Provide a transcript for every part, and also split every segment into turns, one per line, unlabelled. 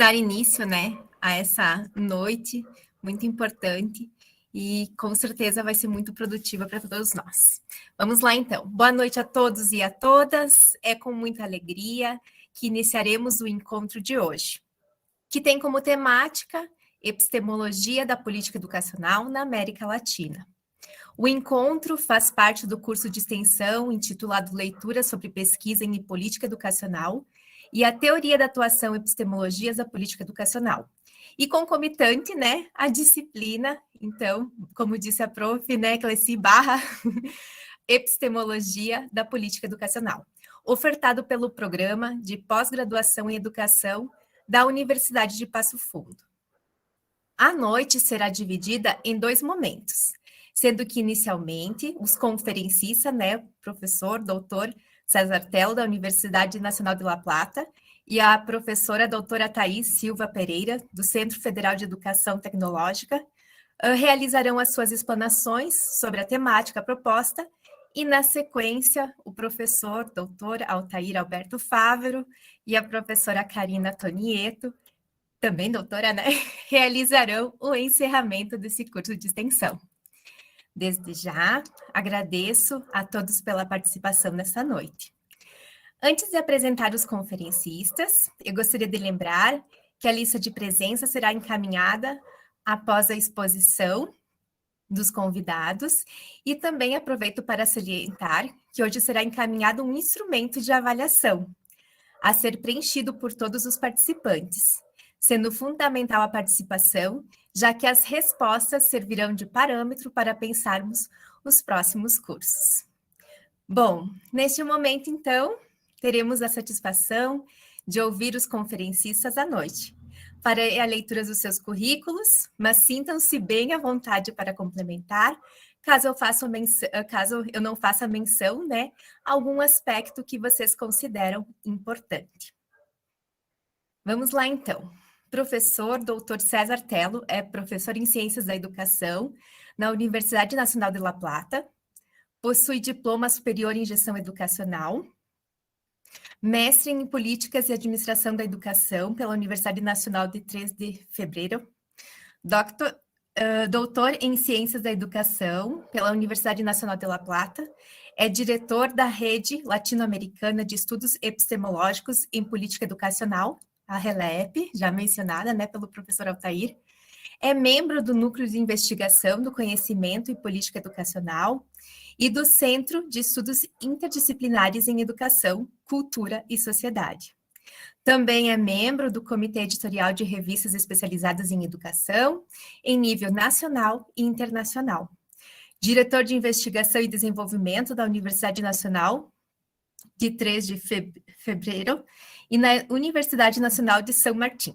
dar início, né, a essa noite muito importante e com certeza vai ser muito produtiva para todos nós. Vamos lá então. Boa noite a todos e a todas. É com muita alegria que iniciaremos o encontro de hoje, que tem como temática Epistemologia da Política Educacional na América Latina. O encontro faz parte do curso de extensão intitulado Leitura sobre Pesquisa em Política Educacional e a Teoria da Atuação e Epistemologias da Política Educacional. E concomitante, né, a disciplina, então, como disse a prof, né, Cleci barra Epistemologia da Política Educacional, ofertado pelo Programa de Pós-Graduação em Educação da Universidade de Passo Fundo. A noite será dividida em 2 momentos, sendo que inicialmente os conferencistas, né, professor, doutor César Tello, da Universidade Nacional de La Plata, e a professora doutora Thaís Silva Pereira, do Centro Federal de Educação Tecnológica, realizarão as suas explanações sobre a temática proposta, e na sequência, o professor doutor Altair Alberto Fávero e a professora Karina Tonieto, também doutora, né, realizarão o encerramento desse curso de extensão. Desde já, agradeço a todos pela participação nessa noite. Antes de apresentar os conferencistas, eu gostaria de lembrar que a lista de presença será encaminhada após a exposição dos convidados e também aproveito para salientar que hoje será encaminhado um instrumento de avaliação a ser preenchido por todos os participantes, sendo fundamental a participação, já que as respostas servirão de parâmetro para pensarmos os próximos cursos. Bom, neste momento, então, teremos a satisfação de ouvir os conferencistas à noite. Farei a leitura dos seus currículos, mas sintam-se bem à vontade para complementar, caso eu não faça menção, né, a algum aspecto que vocês consideram importante. Vamos lá, então. Professor Dr. César Tello é professor em Ciências da Educação na Universidade Nacional de La Plata, possui diploma superior em Gestão Educacional, mestre em Políticas e Administração da Educação pela Universidade Nacional de 3 de Fevereiro, doutor em Ciências da Educação pela Universidade Nacional de La Plata, é diretor da Rede Latino-Americana de Estudos Epistemológicos em Política Educacional, a RELEP, já mencionada, né, pelo professor Altair, é membro do Núcleo de Investigação do Conhecimento e Política Educacional e do Centro de Estudos Interdisciplinares em Educação, Cultura e Sociedade. Também é membro do Comitê Editorial de Revistas Especializadas em Educação, em nível nacional e internacional. Diretor de Investigação e Desenvolvimento da Universidade Nacional de 3 de Fevereiro e na Universidade Nacional de São Martim.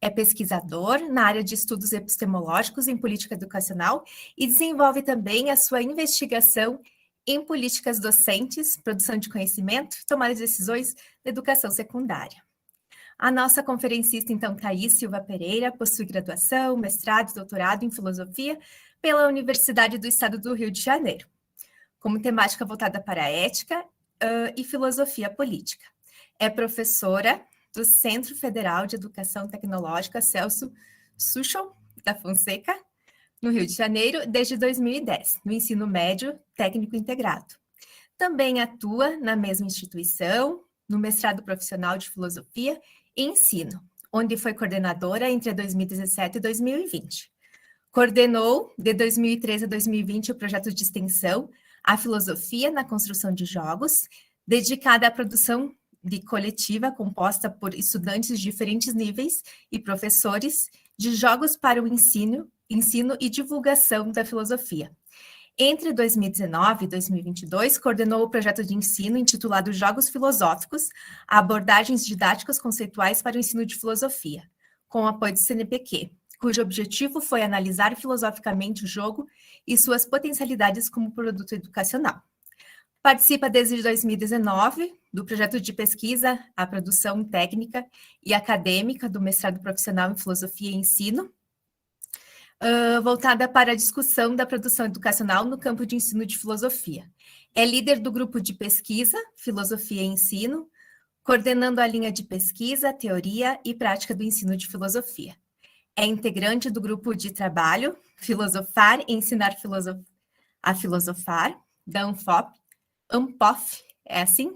É pesquisador na área de estudos epistemológicos em política educacional e desenvolve também a sua investigação em políticas docentes, produção de conhecimento e tomada de decisões da educação secundária. A nossa conferencista, então, Thaís Silva Pereira, possui graduação, mestrado e doutorado em filosofia pela Universidade do Estado do Rio de Janeiro, como temática voltada para a ética e filosofia política. É professora do Centro Federal de Educação Tecnológica Celso Suchon da Fonseca, no Rio de Janeiro, desde 2010, no ensino médio técnico integrado. Também atua na mesma instituição, no mestrado profissional de filosofia e ensino, onde foi coordenadora entre 2017 e 2020. Coordenou, de 2013 a 2020, o projeto de extensão A Filosofia na Construção de Jogos, dedicada à produção de coletiva composta por estudantes de diferentes níveis e professores de jogos para o ensino e divulgação da filosofia. Entre 2019 e 2022, coordenou o projeto de ensino intitulado Jogos Filosóficos, abordagens didáticas conceituais para o ensino de filosofia, com o apoio do CNPq, cujo objetivo foi analisar filosoficamente o jogo e suas potencialidades como produto educacional. Participa desde 2019 do projeto de pesquisa, a produção técnica e acadêmica do mestrado profissional em filosofia e ensino, voltada para a discussão da produção educacional no campo de ensino de filosofia. É líder do grupo de pesquisa, Filosofia e Ensino, coordenando a linha de pesquisa, teoria e prática do ensino de filosofia. É integrante do grupo de trabalho Filosofar e Ensinar a Filosofar, da ANPOF, é assim?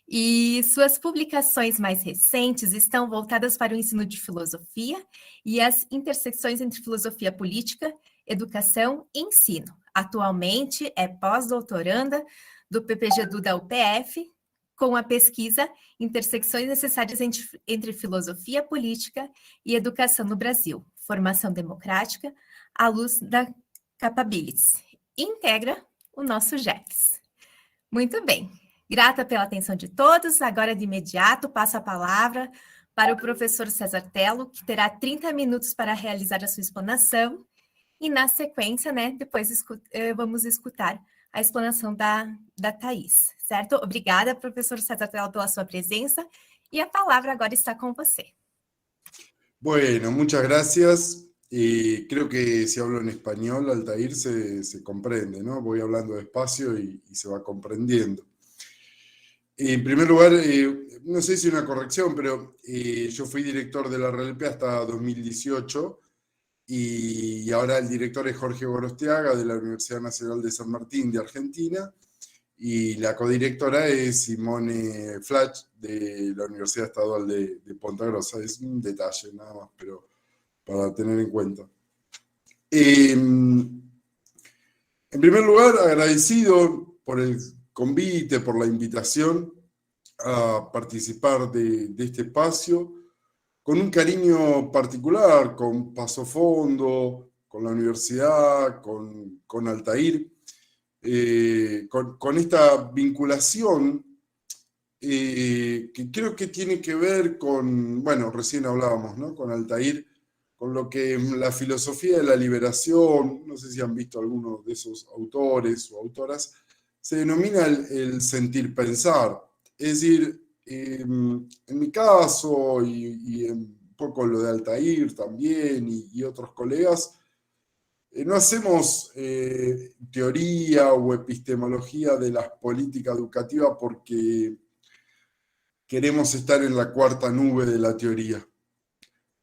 E suas publicações mais recentes estão voltadas para o ensino de filosofia e as intersecções entre filosofia política, educação e ensino. Atualmente é pós-doutoranda do PPGedu da UPF, com a pesquisa Intersecções necessárias entre filosofia política e educação no Brasil, formação democrática à luz da capabilities. Integra o nosso GEPS. Muito bem. Grata pela atenção de todos. Agora, de imediato, passo a palavra para o professor César Tello, que terá 30 minutos para realizar a sua explanação. E, na sequência, depois vamos escutar a explanação da Thaís, certo? Obrigada, professor César Tello, pela sua presença. E a palavra agora está com você.
Bueno, muchas gracias. Creo que si hablo en español, Altair, se comprende, ¿no? Voy hablando despacio y se va comprendiendo. En primer lugar, no sé si una corrección, pero yo fui director de la RLP hasta 2018 y ahora el director es Jorge Gorostiaga de la Universidad Nacional de San Martín de Argentina y la codirectora es Simone Flach de la Universidad Estadual de Ponta Grossa. Es un detalle nada más, pero para tener en cuenta. En primer lugar, agradecido por el convite, por la invitación a participar de este espacio, con un cariño particular, con Pasofondo, con la universidad, con Altair, con esta vinculación que creo que tiene que ver con, bueno, recién hablábamos, ¿no? Con Altair, con lo que la filosofía de la liberación, no sé si han visto algunos de esos autores o autoras, se denomina el sentir pensar. Es decir, en mi caso y un poco lo de Altair también y otros colegas, no hacemos teoría o epistemología de las políticas educativas porque queremos estar en la cuarta nube de la teoría,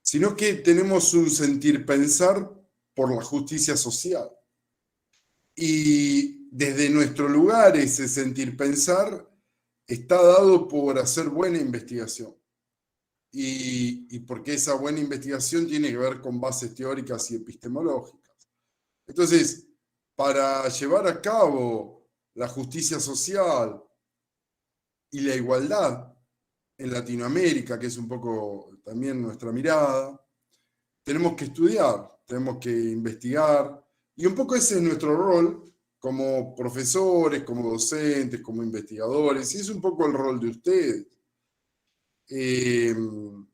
sino que tenemos un sentir pensar por la justicia social. Y desde nuestro lugar ese sentir pensar está dado por hacer buena investigación. Y porque esa buena investigación tiene que ver con bases teóricas y epistemológicas. Entonces, para llevar a cabo la justicia social y la igualdad en Latinoamérica, que es un poco también nuestra mirada, tenemos que estudiar, tenemos que investigar, y un poco ese es nuestro rol como profesores, como docentes, como investigadores, y es un poco el rol de ustedes. El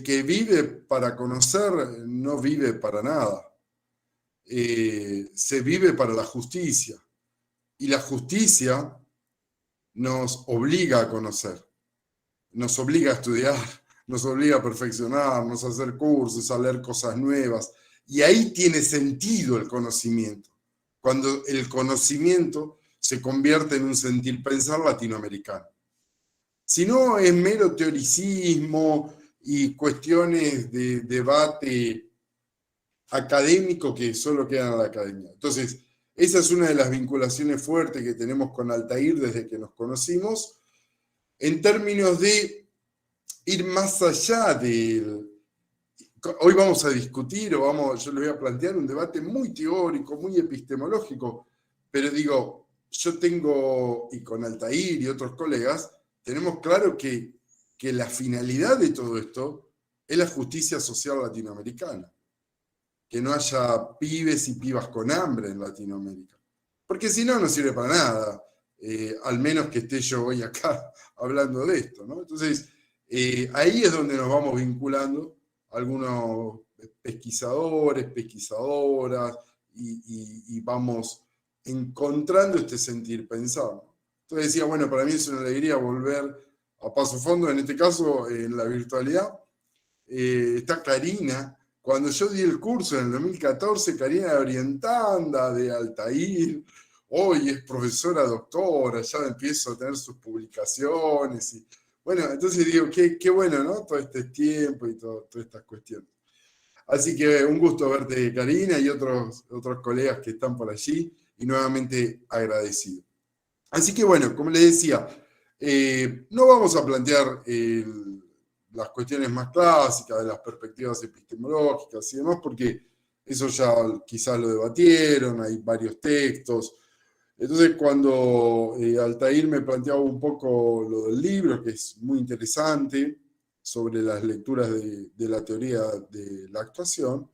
que vive para conocer no vive para nada. Se vive para la justicia, y la justicia nos obliga a conocer, nos obliga a estudiar, nos obliga a perfeccionarnos, a hacer cursos, a leer cosas nuevas, y ahí tiene sentido el conocimiento, cuando el conocimiento se convierte en un sentir pensar latinoamericano. Si no, es mero teoricismo y cuestiones de debate académico que solo quedan en la academia. Entonces, esa es una de las vinculaciones fuertes que tenemos con Altair desde que nos conocimos, en términos de ir más allá del... Hoy vamos a discutir, yo les voy a plantear un debate muy teórico, muy epistemológico, pero digo, yo tengo, y con Altair y otros colegas, tenemos claro que la finalidad de todo esto es la justicia social latinoamericana. Que no haya pibes y pibas con hambre en Latinoamérica. Porque si no, no sirve para nada, al menos que esté yo hoy acá hablando de esto, ¿no? Entonces, ahí es donde nos vamos vinculando algunos pesquisadores, pesquisadoras, y vamos encontrando este sentir pensar, ¿no? Entonces decía, bueno, para mí es una alegría volver a Pasofondo, en este caso en la virtualidad. Está Karina. Cuando yo di el curso en el 2014, Karina era orientanda de Altair, hoy es profesora doctora, ya empiezo a tener sus publicaciones. Y, bueno, entonces digo, qué bueno, ¿no? Todo este tiempo y todas estas cuestiones. Así que un gusto verte, Karina, y otros colegas que están por allí, y nuevamente agradecido. Así que bueno, como les decía, no vamos a plantear las cuestiones más clásicas de las perspectivas epistemológicas y demás, porque eso ya quizás lo debatieron, hay varios textos. Entonces, cuando Altair me planteaba un poco lo del libro, que es muy interesante, sobre las lecturas de la teoría de la actuación,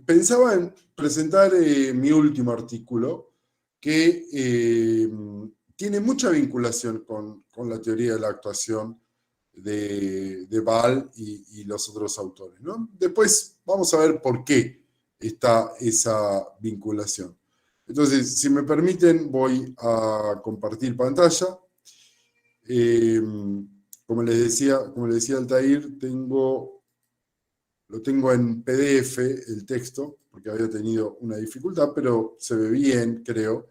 pensaba en presentar mi último artículo, que tiene mucha vinculación con la teoría de la actuación de Ball y los otros autores, ¿no? Después vamos a ver por qué está esa vinculación. Entonces, si me permiten, voy a compartir pantalla. Como les decía Altair, lo tengo en PDF, el texto, porque había tenido una dificultad, pero se ve bien, creo.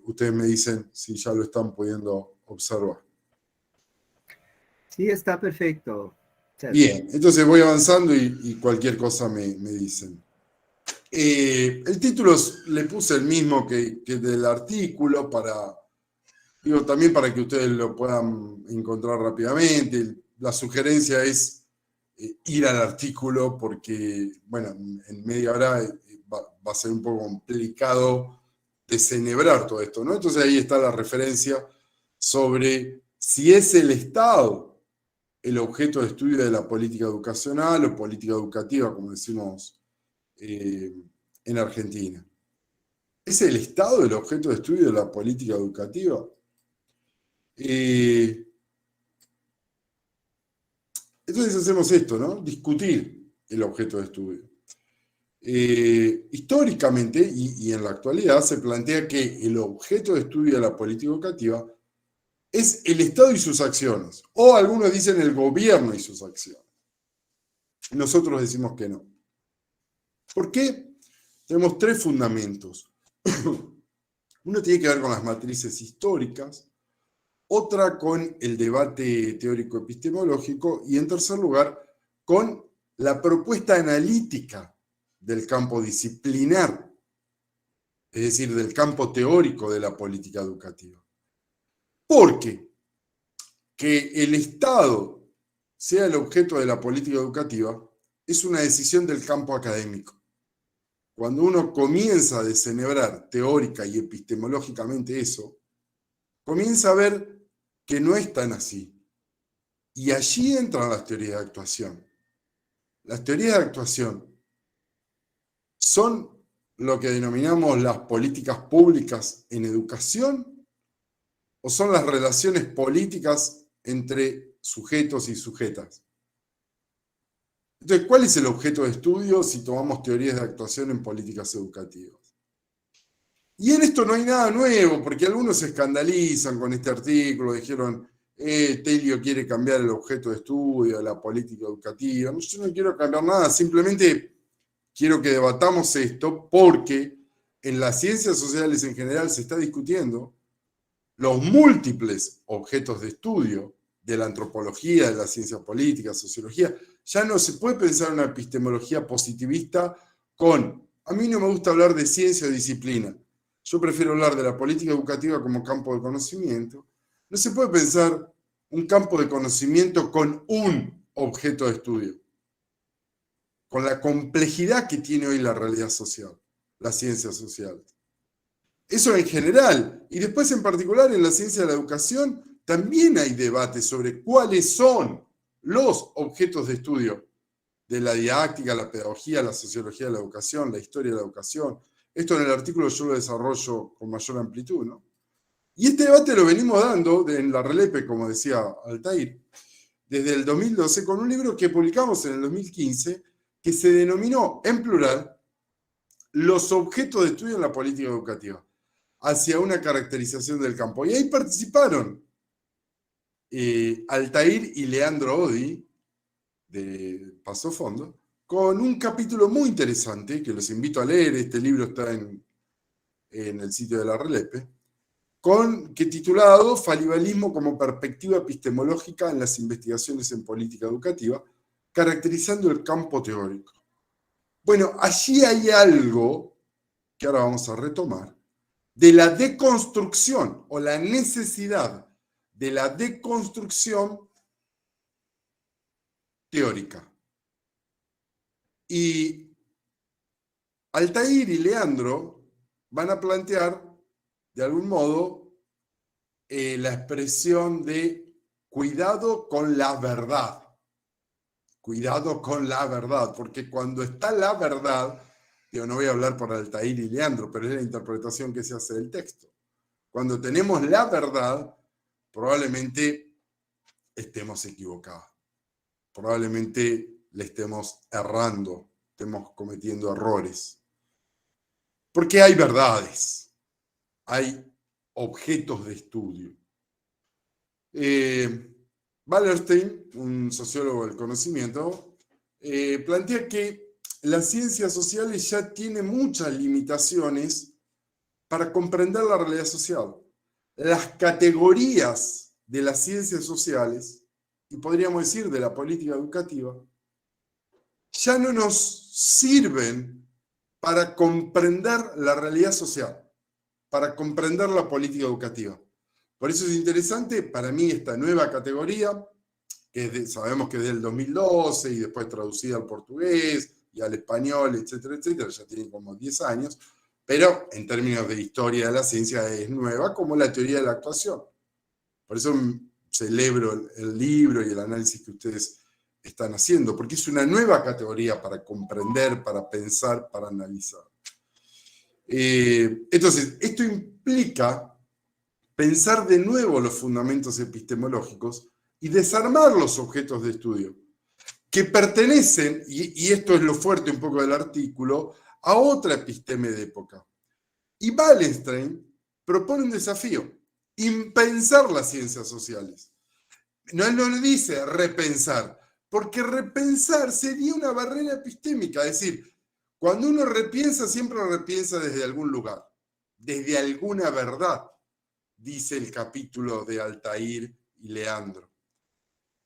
Ustedes me dicen si ya lo están pudiendo observar.
Sí, está perfecto.
Bien, entonces voy avanzando y cualquier cosa me dicen. El título le puse el mismo que del artículo, también para que ustedes lo puedan encontrar rápidamente. La sugerencia es ir al artículo porque, bueno, en media hora va a ser un poco complicado desenhebrar todo esto, ¿no? Entonces ahí está la referencia sobre si es el Estado el objeto de estudio de la política educacional o política educativa, como decimos en Argentina. ¿Es el Estado el objeto de estudio de la política educativa? Entonces hacemos esto, ¿no? Discutir el objeto de estudio. Históricamente y en la actualidad se plantea que el objeto de estudio de la política educativa es el Estado y sus acciones, o algunos dicen el gobierno y sus acciones. Nosotros decimos que no. ¿Por qué? Tenemos tres fundamentos. Uno tiene que ver con las matrices históricas, otra con el debate teórico epistemológico y en tercer lugar con la propuesta analítica del campo disciplinar, es decir, del campo teórico de la política educativa. Porque que el Estado sea el objeto de la política educativa es una decisión del campo académico. Cuando uno comienza a desenhebrar teórica y epistemológicamente eso, comienza a ver que no es tan así. Y allí entran las teorías de actuación. Las teorías de actuación son lo que denominamos las políticas públicas en educación, o son las relaciones políticas entre sujetos y sujetas. Entonces, ¿cuál es el objeto de estudio si tomamos teorías de actuación en políticas educativas? Y en esto no hay nada nuevo, porque algunos se escandalizan con este artículo, dijeron, Telio quiere cambiar el objeto de estudio de la política educativa. Yo no quiero cambiar nada, simplemente quiero que debatamos esto porque en las ciencias sociales en general se está discutiendo los múltiples objetos de estudio de la antropología, de la ciencia política, sociología. Ya no se puede pensar una epistemología positivista a mí no me gusta hablar de ciencia o disciplina, yo prefiero hablar de la política educativa como campo de conocimiento. No se puede pensar un campo de conocimiento con un objeto de estudio, con la complejidad que tiene hoy la realidad social, las ciencias sociales. Eso en general, y después en particular en la ciencia de la educación, también hay debate sobre cuáles son los objetos de estudio de la didáctica, la pedagogía, la sociología de la educación, la historia de la educación. Esto en el artículo yo lo desarrollo con mayor amplitud, ¿no? Y este debate lo venimos dando en la RELEPE, como decía Altair, desde el 2012, con un libro que publicamos en el 2015, que se denominó, en plural, Los objetos de estudio en la política educativa, hacia una caracterización del campo. Y ahí participaron Altair y Leandro Odi, de Paso Fondo, con un capítulo muy interesante, que los invito a leer. Este libro está en en el sitio de la RELEPE, que titulado Falibalismo como perspectiva epistemológica en las investigaciones en política educativa, caracterizando el campo teórico. Bueno, allí hay algo que ahora vamos a retomar, de la deconstrucción o la necesidad de la deconstrucción teórica. Y Altair y Leandro van a plantear, de algún modo, la expresión de cuidado con la verdad. Cuidado con la verdad, porque cuando está la verdad, yo no voy a hablar por Altair y Leandro, pero es la interpretación que se hace del texto. Cuando tenemos la verdad, probablemente estemos equivocados. Probablemente le estemos errando, estemos cometiendo errores. Porque hay verdades, hay objetos de estudio. Wallerstein, un sociólogo del conocimiento, plantea que las ciencias sociales ya tienen muchas limitaciones para comprender la realidad social. Las categorías de las ciencias sociales, y podríamos decir de la política educativa, ya no nos sirven para comprender la realidad social, para comprender la política educativa. Por eso es interesante para mí esta nueva categoría, que sabemos que es del 2012 y después traducida al portugués y al español, etcétera, etcétera, ya tiene como 10 años, pero en términos de historia de la ciencia es nueva, como la teoría de la actuación. Por eso celebro el libro y el análisis que ustedes están haciendo, porque es una nueva categoría para comprender, para pensar, para analizar. Entonces, esto implica pensar de nuevo los fundamentos epistemológicos y desarmar los objetos de estudio, que pertenecen, y esto es lo fuerte un poco del artículo, a otra episteme de época. Y Wallerstein propone un desafío, impensar las ciencias sociales. No, él no le dice repensar, porque repensar sería una barrera epistémica, es decir, cuando uno repiensa, siempre lo repiensa desde algún lugar, desde alguna verdad, dice el capítulo de Altair y Leandro.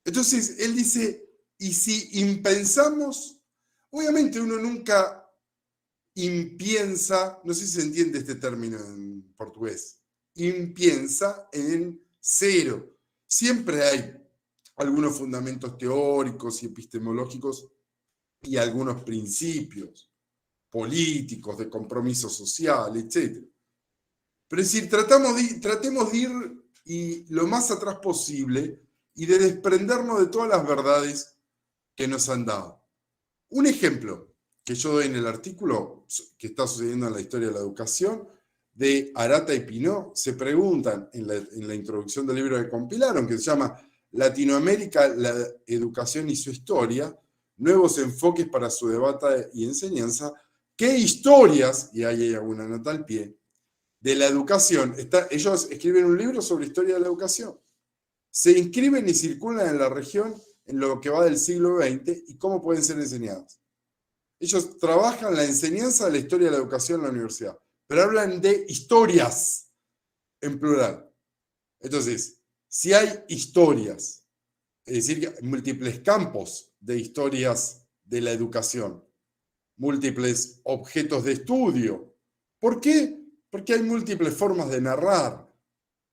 Entonces, él dice, y si impensamos, obviamente uno nunca impiensa, no sé si se entiende este término en portugués, impiensa en cero. Siempre hay algunos fundamentos teóricos y epistemológicos y algunos principios políticos, de compromiso social, etc. Pero es decir, tratemos de ir lo más atrás posible y de desprendernos de todas las verdades que nos han dado. Un ejemplo que yo doy en el artículo que está sucediendo en la historia de la educación, de Arata y Pinot, se preguntan en la introducción del libro que compilaron, que se llama Latinoamérica, la educación y su historia, nuevos enfoques para su debate y enseñanza, ¿qué historias, y ahí hay alguna nota al pie, de la educación? Ellos escriben un libro sobre historia de la educación. Se inscriben y circulan en la región en lo que va del siglo XX y cómo pueden ser enseñadas. Ellos trabajan la enseñanza de la historia de la educación en la universidad, pero hablan de historias en plural. Entonces, si hay historias, es decir, múltiples campos de historias de la educación, múltiples objetos de estudio. ¿Por qué? Porque hay múltiples formas de narrar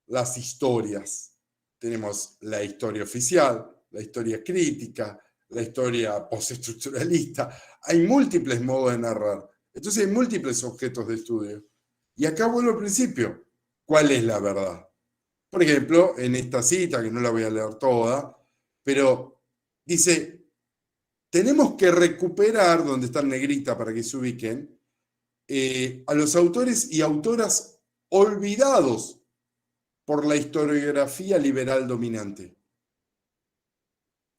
las historias. Tenemos la historia oficial, la historia crítica, la historia postestructuralista. Hay múltiples modos de narrar. Entonces hay múltiples objetos de estudio. Y acá vuelvo al principio. ¿Cuál es la verdad? Por ejemplo, en esta cita, que no la voy a leer toda, pero dice, tenemos que recuperar, donde está en negrita para que se ubiquen, a los autores y autoras olvidados por la historiografía liberal dominante.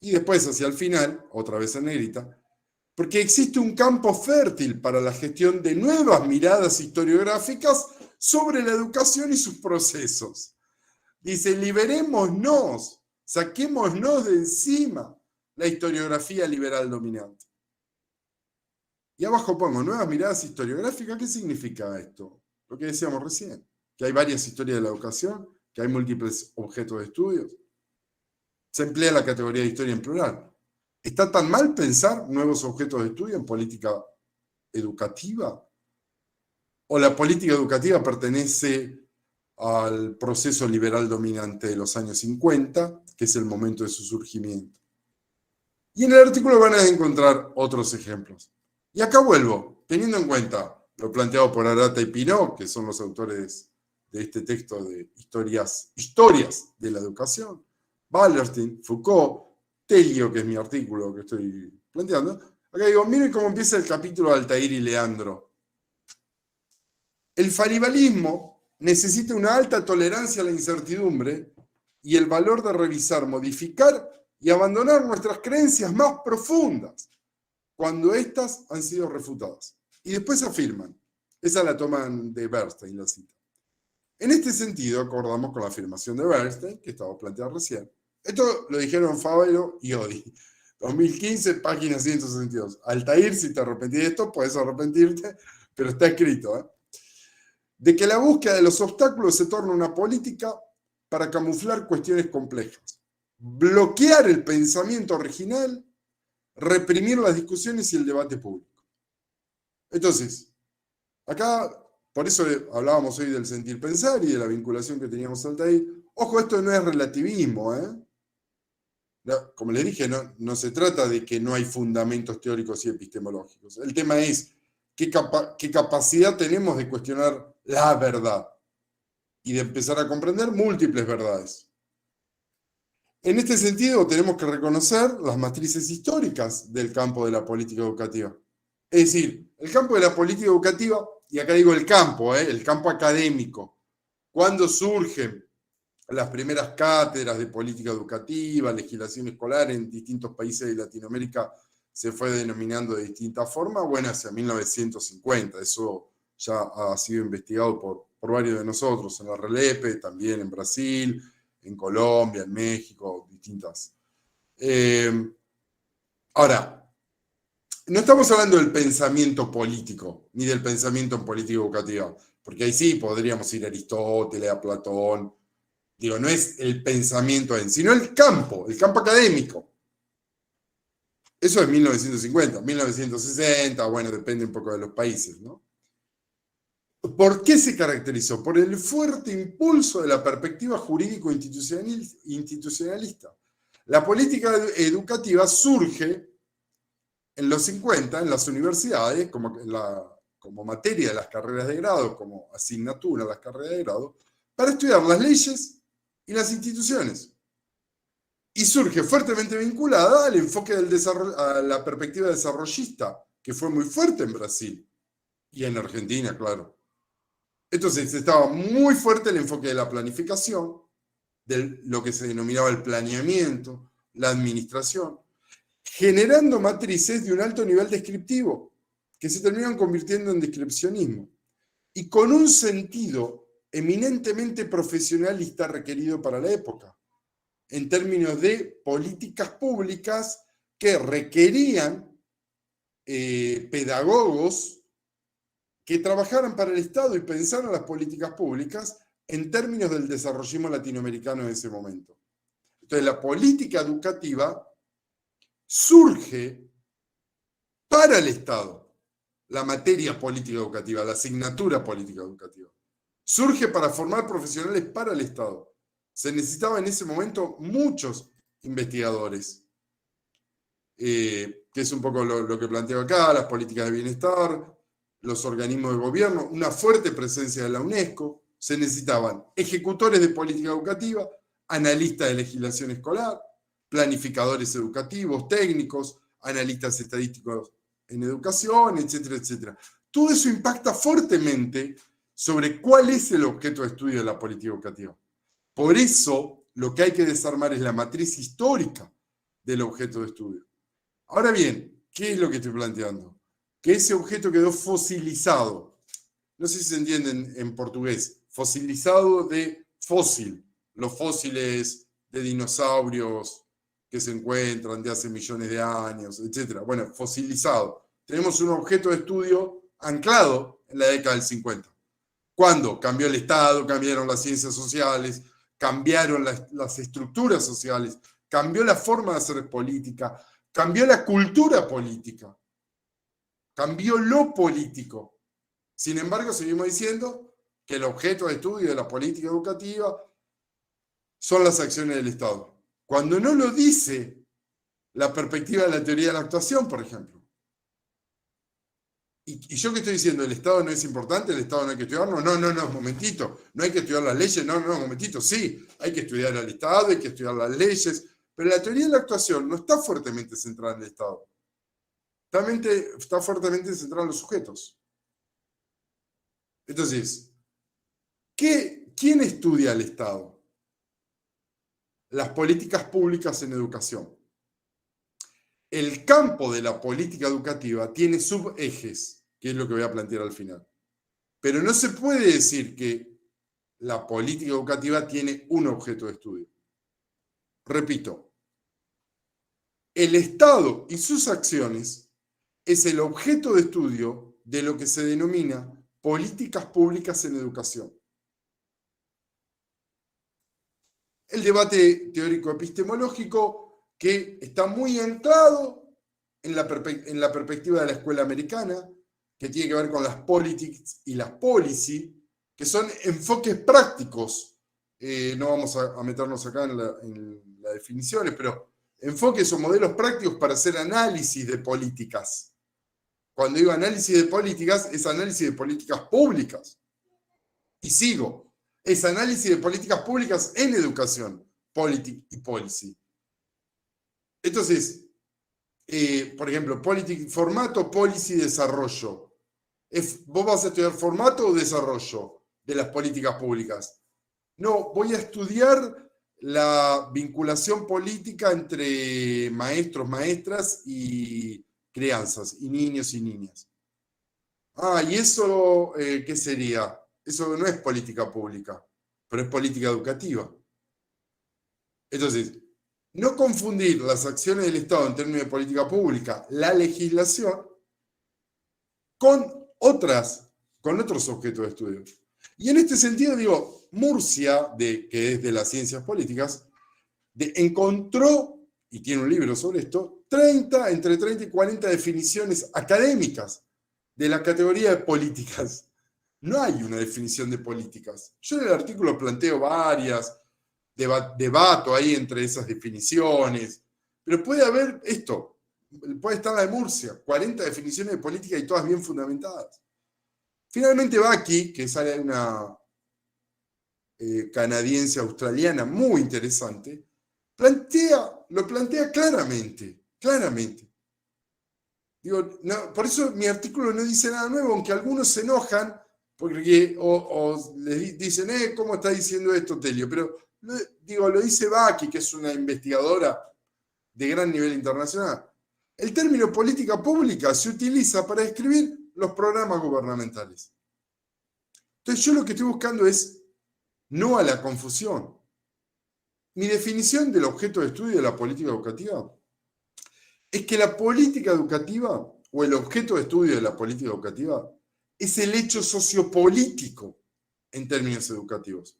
Y después, hacia el final, otra vez en negrita, porque existe un campo fértil para la gestión de nuevas miradas historiográficas sobre la educación y sus procesos. Dice, liberémonos, saquémonos de encima la historiografía liberal dominante. Y abajo pongo nuevas miradas historiográficas. ¿Qué significa esto? lo que decíamos recién, que hay varias historias de la educación, que hay múltiples objetos de estudio. Se emplea la categoría de historia en plural. ¿Está tan mal pensar nuevos objetos de estudio en política educativa? ¿O la política educativa pertenece al proceso liberal dominante de los años 50, que es el momento de su surgimiento? Y en el artículo van a encontrar otros ejemplos. Y acá vuelvo, teniendo en cuenta lo planteado por Arata y Pinot, que son los autores de este texto de historias de la educación, Wallerstein, Foucault, Telio, que es mi artículo que estoy planteando. Acá digo, miren cómo empieza el capítulo de Altair y Leandro. El falibalismo necesita una alta tolerancia a la incertidumbre y el valor de revisar, modificar y abandonar nuestras creencias más profundas cuando éstas han sido refutadas. Y después afirman. Esa la toman de Bernstein, la cita. En este sentido, acordamos con la afirmación de Bernstein, que estaba planteada recién. Esto lo dijeron Fabelo y Odi. 2015, página 162. Altair, si te arrepentís de esto, puedes arrepentirte, pero está escrito, ¿eh? De que la búsqueda de los obstáculos se torna una política para camuflar cuestiones complejas, bloquear el pensamiento original, reprimir las discusiones y el debate público. Entonces, acá, por eso hablábamos hoy del sentir pensar y de la vinculación que teníamos Altair. Ojo, esto no es relativismo, ¿eh? No, como les dije, no se trata de que no hay fundamentos teóricos y epistemológicos. El tema es qué capacidad tenemos de cuestionar la verdad y de empezar a comprender múltiples verdades. En este sentido, tenemos que reconocer las matrices históricas del campo de la política educativa. Es decir, el campo de la política educativa, y acá digo el campo académico, cuando surgen las primeras cátedras de política educativa, legislación escolar en distintos países de Latinoamérica se fue denominando de distintas formas, bueno, hacia 1950. Eso ya ha sido investigado por varios de nosotros, en la RELEPE, también en Brasil, en Colombia, en México, distintas. Ahora, no estamos hablando del pensamiento político, ni del pensamiento en política educativa, porque ahí sí podríamos ir a Aristóteles, a Platón. Digo, no es el pensamiento en, sino el campo académico. Eso es 1950, 1960, bueno, depende un poco de los países, ¿no? ¿Por qué se caracterizó? Por el fuerte impulso de la perspectiva jurídico-institucionalista. La política educativa surge en los 50 en las universidades, como materia de las carreras de grado, como asignatura de las carreras de grado, para estudiar las leyes y las instituciones. Y surge fuertemente vinculada al enfoque del desarrollo, a la perspectiva desarrollista, que fue muy fuerte en Brasil y en Argentina, claro. Entonces estaba muy fuerte el enfoque de la planificación, de lo que se denominaba el planeamiento, la administración, generando matrices de un alto nivel descriptivo, que se terminan convirtiendo en descripcionismo, y con un sentido eminentemente profesionalista requerido para la época, en términos de políticas públicas que requerían pedagogos que trabajaran para el Estado y pensaran las políticas públicas en términos del desarrollismo latinoamericano en ese momento. Entonces, la política educativa surge para el Estado, la materia política educativa, la asignatura política educativa. Surge para formar profesionales para el Estado. Se necesitaba en ese momento muchos investigadores, que es un poco lo que planteo acá, las políticas de bienestar, los organismos de gobierno, una fuerte presencia de la UNESCO. Se necesitaban ejecutores de política educativa, analistas de legislación escolar, planificadores educativos, técnicos, analistas estadísticos en educación, etcétera, etcétera. Todo eso impacta fuertemente sobre cuál es el objeto de estudio de la política educativa. Por eso, lo que hay que desarmar es la matriz histórica del objeto de estudio. Ahora bien, ¿qué es lo que estoy planteando? Que ese objeto quedó fosilizado. No sé si se entiende en portugués. Fosilizado de fósil. Los fósiles de dinosaurios que se encuentran de hace millones de años, etc. Bueno, fosilizado. Tenemos un objeto de estudio anclado en la década del 50. ¿Cuándo? Cambió el Estado, cambiaron las ciencias sociales, cambiaron las estructuras sociales, cambió la forma de hacer política, cambió la cultura política, cambió lo político. Sin embargo, seguimos diciendo que el objeto de estudio de la política educativa son las acciones del Estado. Cuando no lo dice la perspectiva de la teoría de la actuación, por ejemplo. ¿Y yo qué estoy diciendo? ¿El Estado no es importante? ¿El Estado no hay que estudiarlo? No, momentito. No hay que estudiar las leyes. No, momentito. Sí, hay que estudiar el Estado, hay que estudiar las leyes. Pero la teoría de la actuación no está fuertemente centrada en el Estado. Está fuertemente centrada en los sujetos. Entonces, ¿quién estudia al Estado? Las políticas públicas en educación. El campo de la política educativa tiene subejes, que es lo que voy a plantear al final. Pero no se puede decir que la política educativa tiene un objeto de estudio. Repito, el Estado y sus acciones es el objeto de estudio de lo que se denomina políticas públicas en educación. El debate teórico epistemológico, que está muy anclado en la perspectiva de la escuela americana, que tiene que ver con las politics y las policy, que son enfoques prácticos. No vamos a meternos acá en las definiciones, pero enfoques o modelos prácticos para hacer análisis de políticas. Cuando digo análisis de políticas, es análisis de políticas públicas. Y sigo. Es análisis de políticas públicas en educación, politic y policy. Entonces, por ejemplo, formato, policy, desarrollo. ¿Vos vas a estudiar formato o desarrollo de las políticas públicas? No, voy a estudiar la vinculación política entre maestros, maestras y crianzas, y niños y niñas. ¿Y eso qué sería? Eso no es política pública, pero es política educativa. Entonces, no confundir las acciones del Estado en términos de política pública, la legislación, con otros objetos de estudio. Y en este sentido, digo, Murcia, que es de las ciencias políticas, encontró, y tiene un libro sobre esto, entre 30 y 40 definiciones académicas de la categoría de políticas. No hay una definición de políticas. Yo en el artículo planteo varias, debato ahí entre esas definiciones, pero puede haber puede estar la de Murcia, 40 definiciones de política y todas bien fundamentadas. Finalmente Bucky, que sale de una canadiense australiana muy interesante, lo plantea claramente. Digo, no, por eso mi artículo no dice nada nuevo, aunque algunos se enojan porque o les dicen, ¿cómo está diciendo esto, Telio? Pero lo dice Bucky, que es una investigadora de gran nivel internacional. El término política pública se utiliza para describir los programas gubernamentales. Entonces yo lo que estoy buscando es no a la confusión. Mi definición del objeto de estudio de la política educativa es que la política educativa o el objeto de estudio de la política educativa es el hecho sociopolítico en términos educativos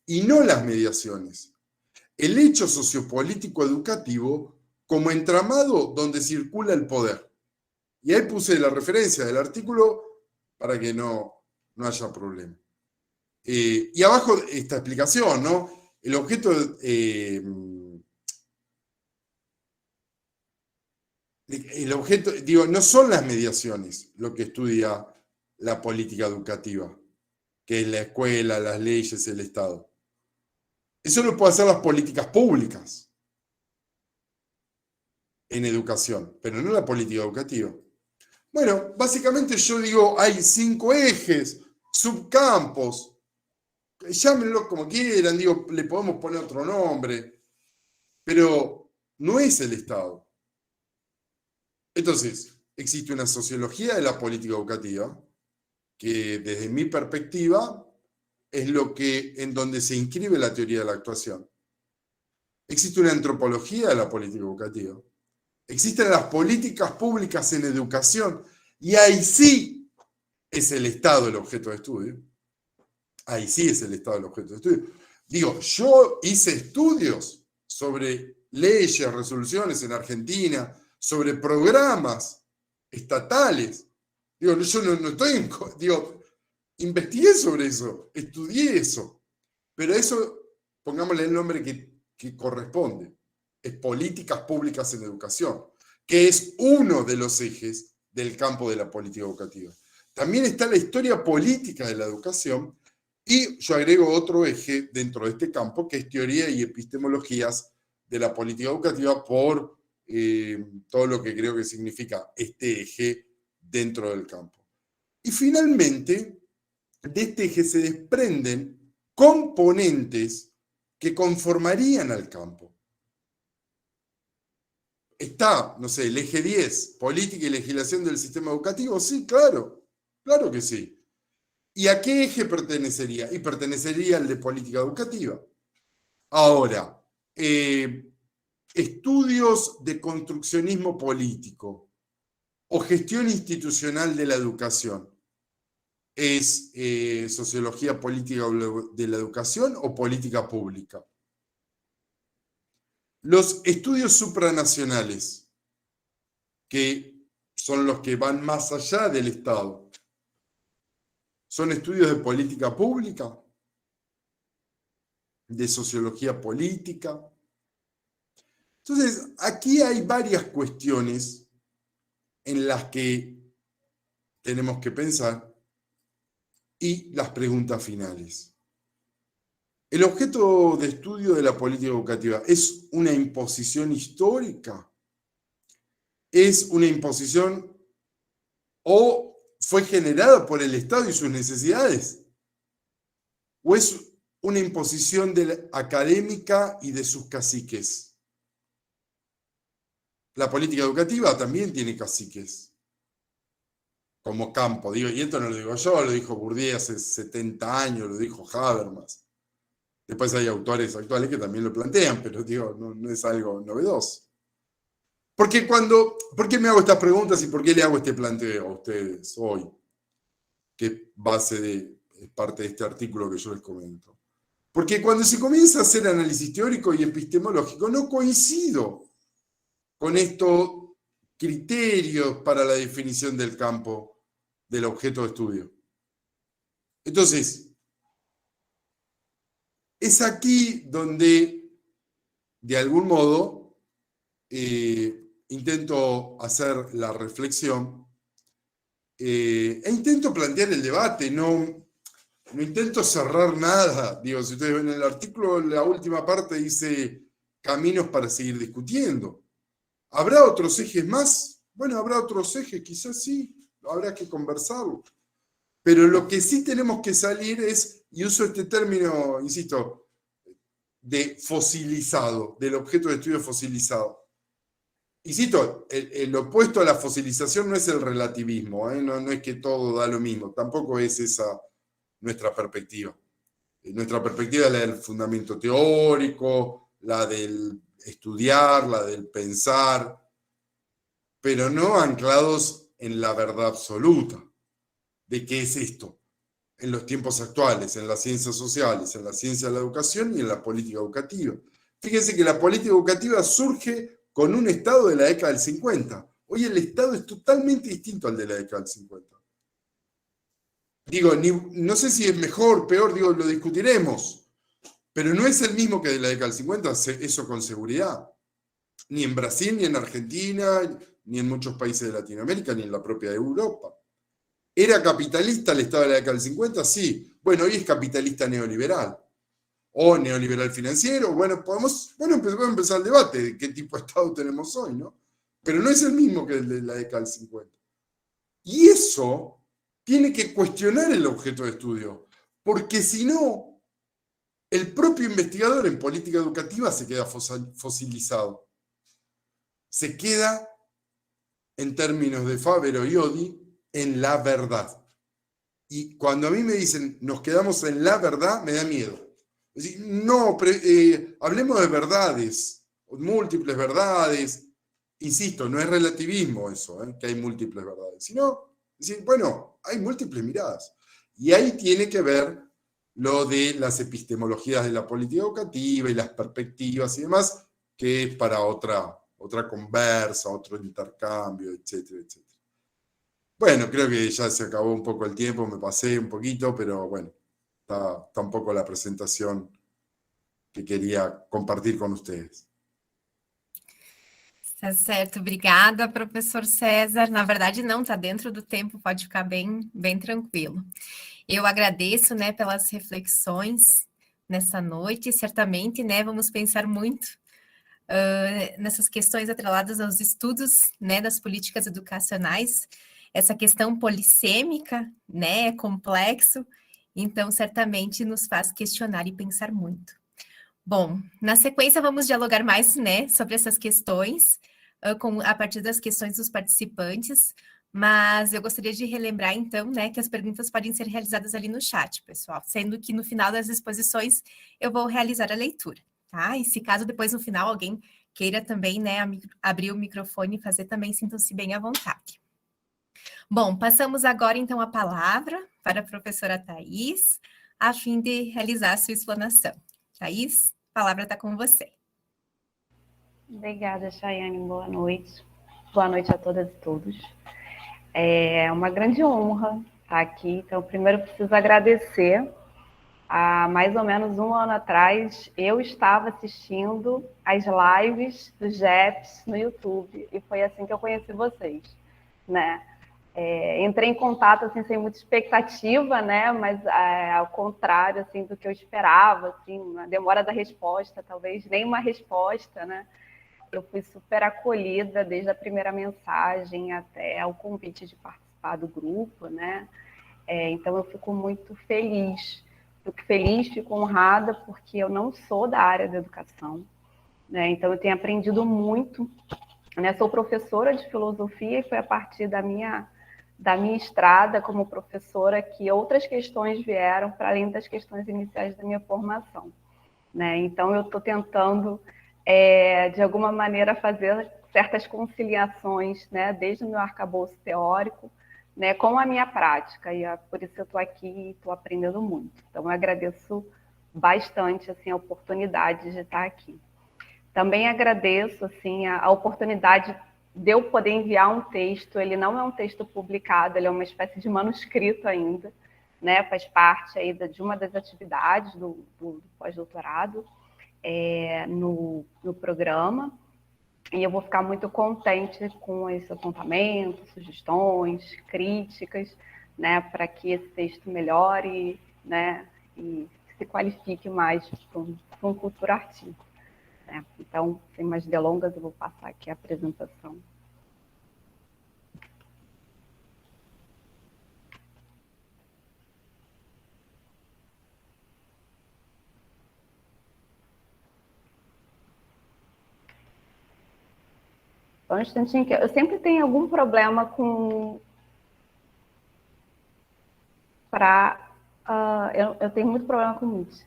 y no las mediaciones. El hecho sociopolítico educativo como entramado donde circula el poder. Y ahí puse la referencia del artículo para que no haya problema. Y abajo esta explicación, ¿no? El objeto, no son las mediaciones lo que estudia la política educativa, que es la escuela, las leyes, el Estado. Eso lo pueden hacer las políticas públicas en educación, pero no la política educativa. Bueno, básicamente yo digo, hay 5 ejes, subcampos, llámenlo como quieran, le podemos poner otro nombre, pero no es el Estado. Entonces, existe una sociología de la política educativa que desde mi perspectiva es en donde se inscribe la teoría de la actuación. Existe una antropología de la política educativa. Existen las políticas públicas en educación y ahí sí es el Estado el objeto de estudio. ahí sí es el estado del objeto de estudio. Digo, yo hice estudios sobre leyes, resoluciones en Argentina, sobre programas estatales. Digo, yo no estoy digo, investigué sobre eso, estudié eso, pero eso, pongámosle el nombre que corresponde, es políticas públicas en educación, que es uno de los ejes del campo de la política educativa. También está la historia política de la educación, y yo agrego otro eje dentro de este campo, que es teoría y epistemologías de la política educativa, por todo lo que creo que significa este eje dentro del campo. Y finalmente, de este eje se desprenden componentes que conformarían al campo. Está, no sé, el eje 10, política y legislación del sistema educativo. Sí, claro, claro que sí. ¿Y a qué eje pertenecería? Y pertenecería al de política educativa. Ahora, estudios de construccionismo político o gestión institucional de la educación. ¿Es sociología política de la educación o política pública? Los estudios supranacionales, que son los que van más allá del Estado, ¿son estudios de política pública? ¿De sociología política? Entonces, aquí hay varias cuestiones en las que tenemos que pensar y las preguntas finales. ¿El objeto de estudio de la política educativa es una imposición histórica? ¿Es una imposición o fue generada por el Estado y sus necesidades? ¿O es una imposición académica y de sus caciques? La política educativa también tiene caciques como campo, digo, y esto no lo digo yo, lo dijo Bourdieu hace 70 años, lo dijo Habermas. Después hay autores actuales que también lo plantean, pero digo, no es algo novedoso. ¿Por qué me hago estas preguntas y por qué le hago este planteo a ustedes hoy? Que es parte de este artículo que yo les comento. Porque cuando se comienza a hacer análisis teórico y epistemológico, no coincido con estos criterios para la definición del campo del objeto de estudio. Entonces, es aquí donde, de algún modo, intento hacer la reflexión e intento plantear el debate, no intento cerrar nada. Digo, si ustedes ven el artículo, la última parte dice caminos para seguir discutiendo. ¿Habrá otros ejes más? Bueno, habrá otros ejes, quizás sí, habrá que conversarlo. Pero lo que sí tenemos que salir es, y uso este término, insisto, de fosilizado, del objeto de estudio fosilizado. Insisto, el opuesto a la fosilización no es el relativismo, no es que todo da lo mismo, tampoco es esa nuestra perspectiva. Nuestra perspectiva es la del fundamento teórico, la del estudiar, la del pensar, pero no anclados en la verdad absoluta de qué es esto en los tiempos actuales, en las ciencias sociales, en la ciencia de la educación y en la política educativa. Fíjense que la política educativa surge con un Estado de la década del 50. Hoy el Estado es totalmente distinto al de la década del 50. Digo, no sé si es mejor, peor, digo, lo discutiremos, pero no es el mismo que de la década del 50, eso con seguridad. Ni en Brasil, ni en Argentina, ni en muchos países de Latinoamérica, ni en la propia Europa. ¿Era capitalista el Estado de la década del 50? Sí. Bueno, hoy es capitalista neoliberal. O neoliberal financiero. Bueno, podemos empezar el debate de qué tipo de Estado tenemos hoy, ¿no? Pero no es el mismo que el de la década del 50. Y eso tiene que cuestionar el objeto de estudio, porque si no, el propio investigador en política educativa se queda fosilizado. Se queda, en términos de Faber y Odi, en la verdad. Y cuando a mí me dicen, nos quedamos en la verdad, me da miedo. Es decir, no, hablemos de verdades, múltiples verdades. Insisto, no es relativismo eso, que hay múltiples verdades, sino decir, bueno, hay múltiples miradas. Y ahí tiene que ver lo de las epistemologías de la política educativa y las perspectivas y demás, que es para otra conversa, otro intercambio, etcétera, etcétera. Bueno, creo que ya se acabó un poco el tiempo, me pasé un poquito, pero bueno, está un poco la presentação que queria compartilhar com vocês.
Tá certo, obrigada, professor César. Na verdade, não, está dentro do tempo, pode ficar bem tranquilo. Eu agradeço, né, pelas reflexões nessa noite, certamente, né, vamos pensar muito nessas questões atreladas aos estudos, né, das políticas educacionais. Essa questão polissêmica, né, é complexo, então certamente nos faz questionar e pensar muito. Bom, na sequência vamos dialogar mais, né, sobre essas questões, a partir das questões dos participantes, mas eu gostaria de relembrar, então, né, que as perguntas podem ser realizadas ali no chat, pessoal, sendo que no final das exposições eu vou realizar a leitura, tá? E se caso depois no final alguém queira também, né, abrir o microfone e fazer também, sintam-se bem à vontade. Bom, passamos agora, então, a palavra para a professora Thais, a fim de realizar a sua explanação. Thais, a palavra está com você.
Obrigada, Chayane. Boa noite. Boa noite a todas e todos. É uma grande honra estar aqui. Então, primeiro preciso agradecer. Há mais ou menos um ano atrás, eu estava assistindo as lives do GEPS no YouTube, e foi assim que eu conheci vocês, né? Entrei em contato assim, sem muita expectativa, né? Mas ao contrário assim, do que eu esperava, assim, uma demora da resposta, talvez nem uma resposta, né? Eu fui super acolhida desde a primeira mensagem até o convite de participar do grupo, né? Então eu fico muito feliz. Fico honrada, porque eu não sou da área da educação, né? Então eu tenho aprendido muito, né? Sou professora de filosofia e foi a partir da minha estrada como professora que outras questões vieram para além das questões iniciais da minha formação, né? Então eu estou tentando, de alguma maneira, fazer certas conciliações, né? Desde o meu arcabouço teórico, né, com a minha prática, e por isso eu estou aqui e estou aprendendo muito. Então, eu agradeço bastante assim, a oportunidade de estar aqui. Também agradeço assim, a oportunidade de eu poder enviar um texto. Ele não é um texto publicado, ele é uma espécie de manuscrito ainda, né, faz parte aí de uma das atividades do pós-doutorado no programa. E eu vou ficar muito contente com esses apontamentos, sugestões, críticas, né, para que esse texto melhore, né, e se qualifique mais para um futuro artigo, né? Então, sem mais delongas, eu vou passar aqui a apresentação. Um instantinho, que eu sempre tenho algum problema com... eu tenho muito problema com isso.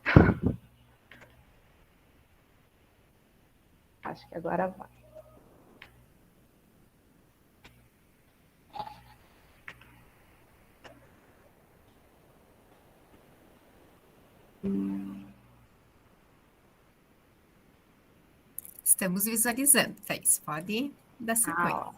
Acho que agora vai.
Estamos visualizando, Thais. Pode dar sequência.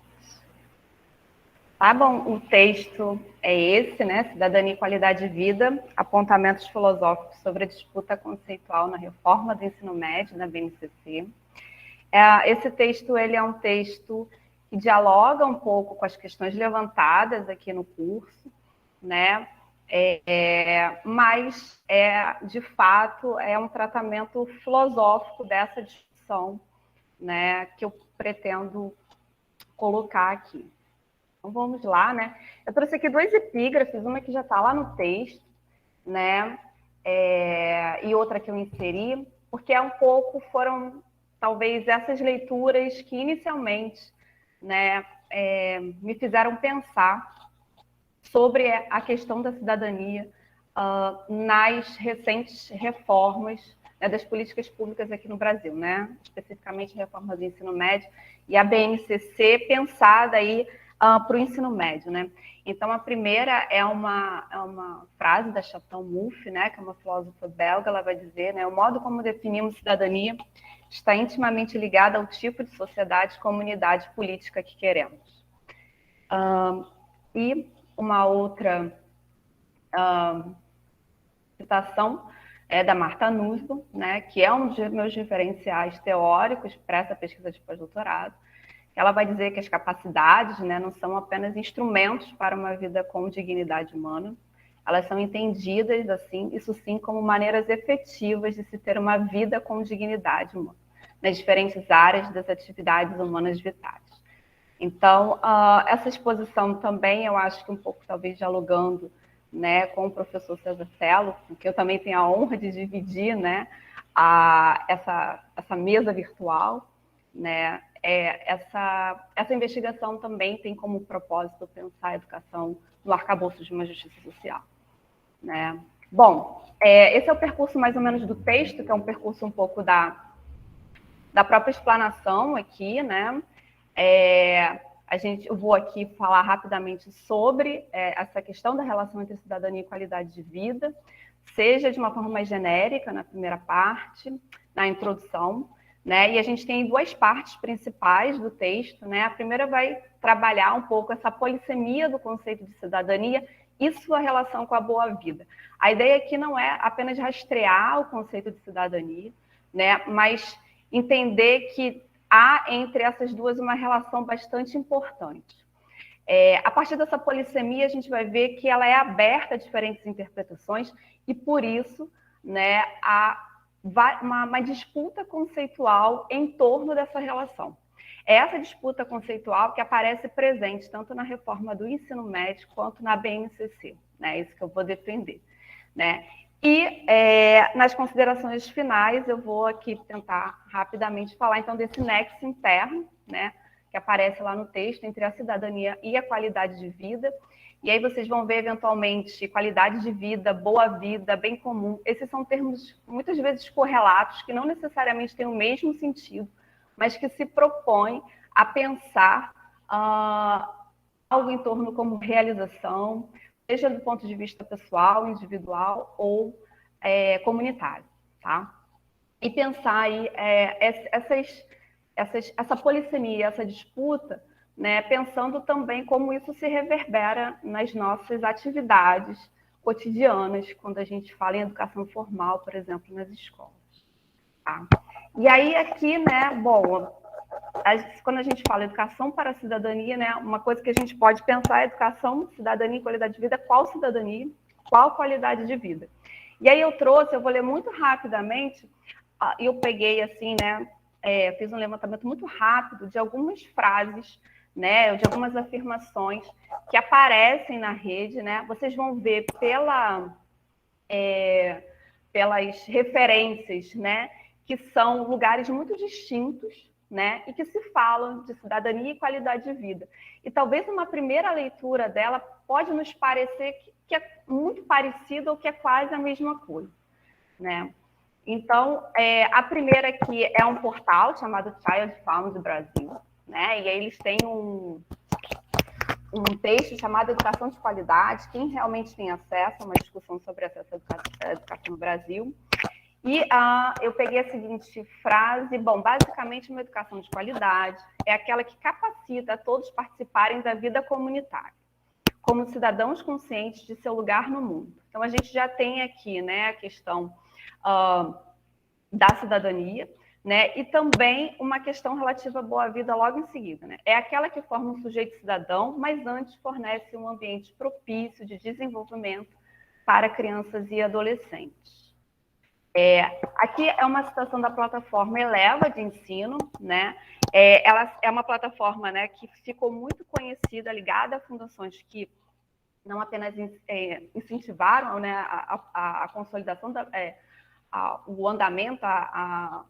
Tá bom, o texto é esse, né? Cidadania e Qualidade de Vida, apontamentos filosóficos sobre a disputa conceitual na reforma do ensino médio na BNCC. Esse texto, ele é um texto que dialoga um pouco com as questões levantadas aqui no curso, né? Mas, de fato, é um tratamento filosófico dessa discussão, né, que eu pretendo colocar aqui. Então, vamos lá, né? Eu trouxe aqui 2 epígrafes, uma que já está lá no texto, né, e outra que eu inseri, porque foram, talvez, essas leituras que, inicialmente, né, me fizeram pensar sobre a questão da cidadania nas recentes reformas, né, das políticas públicas aqui no Brasil, né? Especificamente a reforma do ensino médio e a BNCC pensada aí para o ensino médio, né? Então, a primeira é uma frase da Chantal Mouffe, né, que é uma filósofa belga. Ela vai dizer, né, o modo como definimos cidadania está intimamente ligado ao tipo de sociedade, comunidade política que queremos. E uma outra citação é da Martha Nussbaum, né, que é um dos meus referenciais teóricos para essa pesquisa de pós-doutorado. Ela vai dizer que as capacidades, né, não são apenas instrumentos para uma vida com dignidade humana, elas são entendidas, assim, isso sim, como maneiras efetivas de se ter uma vida com dignidade humana, nas diferentes áreas das atividades humanas vitais. Então, essa exposição também, eu acho que um pouco, talvez, dialogando, né, com o professor César Cello, que eu também tenho a honra de dividir, né, essa mesa virtual, né, essa investigação também tem como propósito pensar a educação no arcabouço de uma justiça social, né? Bom, esse é o percurso mais ou menos do texto, que é um percurso um pouco da própria explanação aqui, né? Eu vou aqui falar rapidamente sobre essa questão da relação entre cidadania e qualidade de vida, seja de uma forma mais genérica, na primeira parte, na introdução, né? E a gente tem duas partes principais do texto, né? A primeira vai trabalhar um pouco essa polissemia do conceito de cidadania e sua relação com a boa vida. A ideia aqui não é apenas rastrear o conceito de cidadania, né? Mas entender que há entre essas duas uma relação bastante importante. A partir dessa polissemia, a gente vai ver que ela é aberta a diferentes interpretações e, por isso, né, há uma disputa conceitual em torno dessa relação. É essa disputa conceitual que aparece presente tanto na reforma do ensino médio quanto na BNCC, né? Isso que eu vou defender, né? E nas considerações finais, eu vou aqui tentar rapidamente falar, então, desse nexo interno, né, que aparece lá no texto, entre a cidadania e a qualidade de vida. E aí vocês vão ver, eventualmente, qualidade de vida, boa vida, bem comum. Esses são termos, muitas vezes, correlatos, que não necessariamente têm o mesmo sentido, mas que se propõem a pensar algo em torno como realização, seja do ponto de vista pessoal, individual ou comunitário, tá? E pensar aí essa polissemia, essa disputa, né, pensando também como isso se reverbera nas nossas atividades cotidianas, quando a gente fala em educação formal, por exemplo, nas escolas. Tá? E aí aqui, né, bom, quando a gente fala educação para a cidadania, né, uma coisa que a gente pode pensar é educação, cidadania e qualidade de vida. Qual cidadania? Qual qualidade de vida? E aí eu vou ler muito rapidamente, e eu peguei assim, né, fiz um levantamento muito rápido de algumas frases, né, de algumas afirmações que aparecem na rede, né? Vocês vão ver pelas referências, né, que são lugares muito distintos, né, e que se falam de cidadania e qualidade de vida. E talvez uma primeira leitura dela pode nos parecer que é muito parecido ou que é quase a mesma coisa, né? Então, a primeira aqui é um portal chamado Child Found Brasil, né? E aí eles têm um texto chamado Educação de Qualidade, quem realmente tem acesso a uma discussão sobre acesso à educação no Brasil. E eu peguei a seguinte frase, bom, basicamente uma educação de qualidade é aquela que capacita a todos participarem da vida comunitária, como cidadãos conscientes de seu lugar no mundo. Então, a gente já tem aqui, né, a questão da cidadania, né, e também uma questão relativa à boa vida logo em seguida, né? É aquela que forma um sujeito cidadão, mas antes fornece um ambiente propício de desenvolvimento para crianças e adolescentes. Aqui é uma citação da plataforma Eleva de ensino, né? Ela é uma plataforma, né, que ficou muito conhecida, ligada a fundações que não apenas incentivaram, né, a consolidação, o andamento, a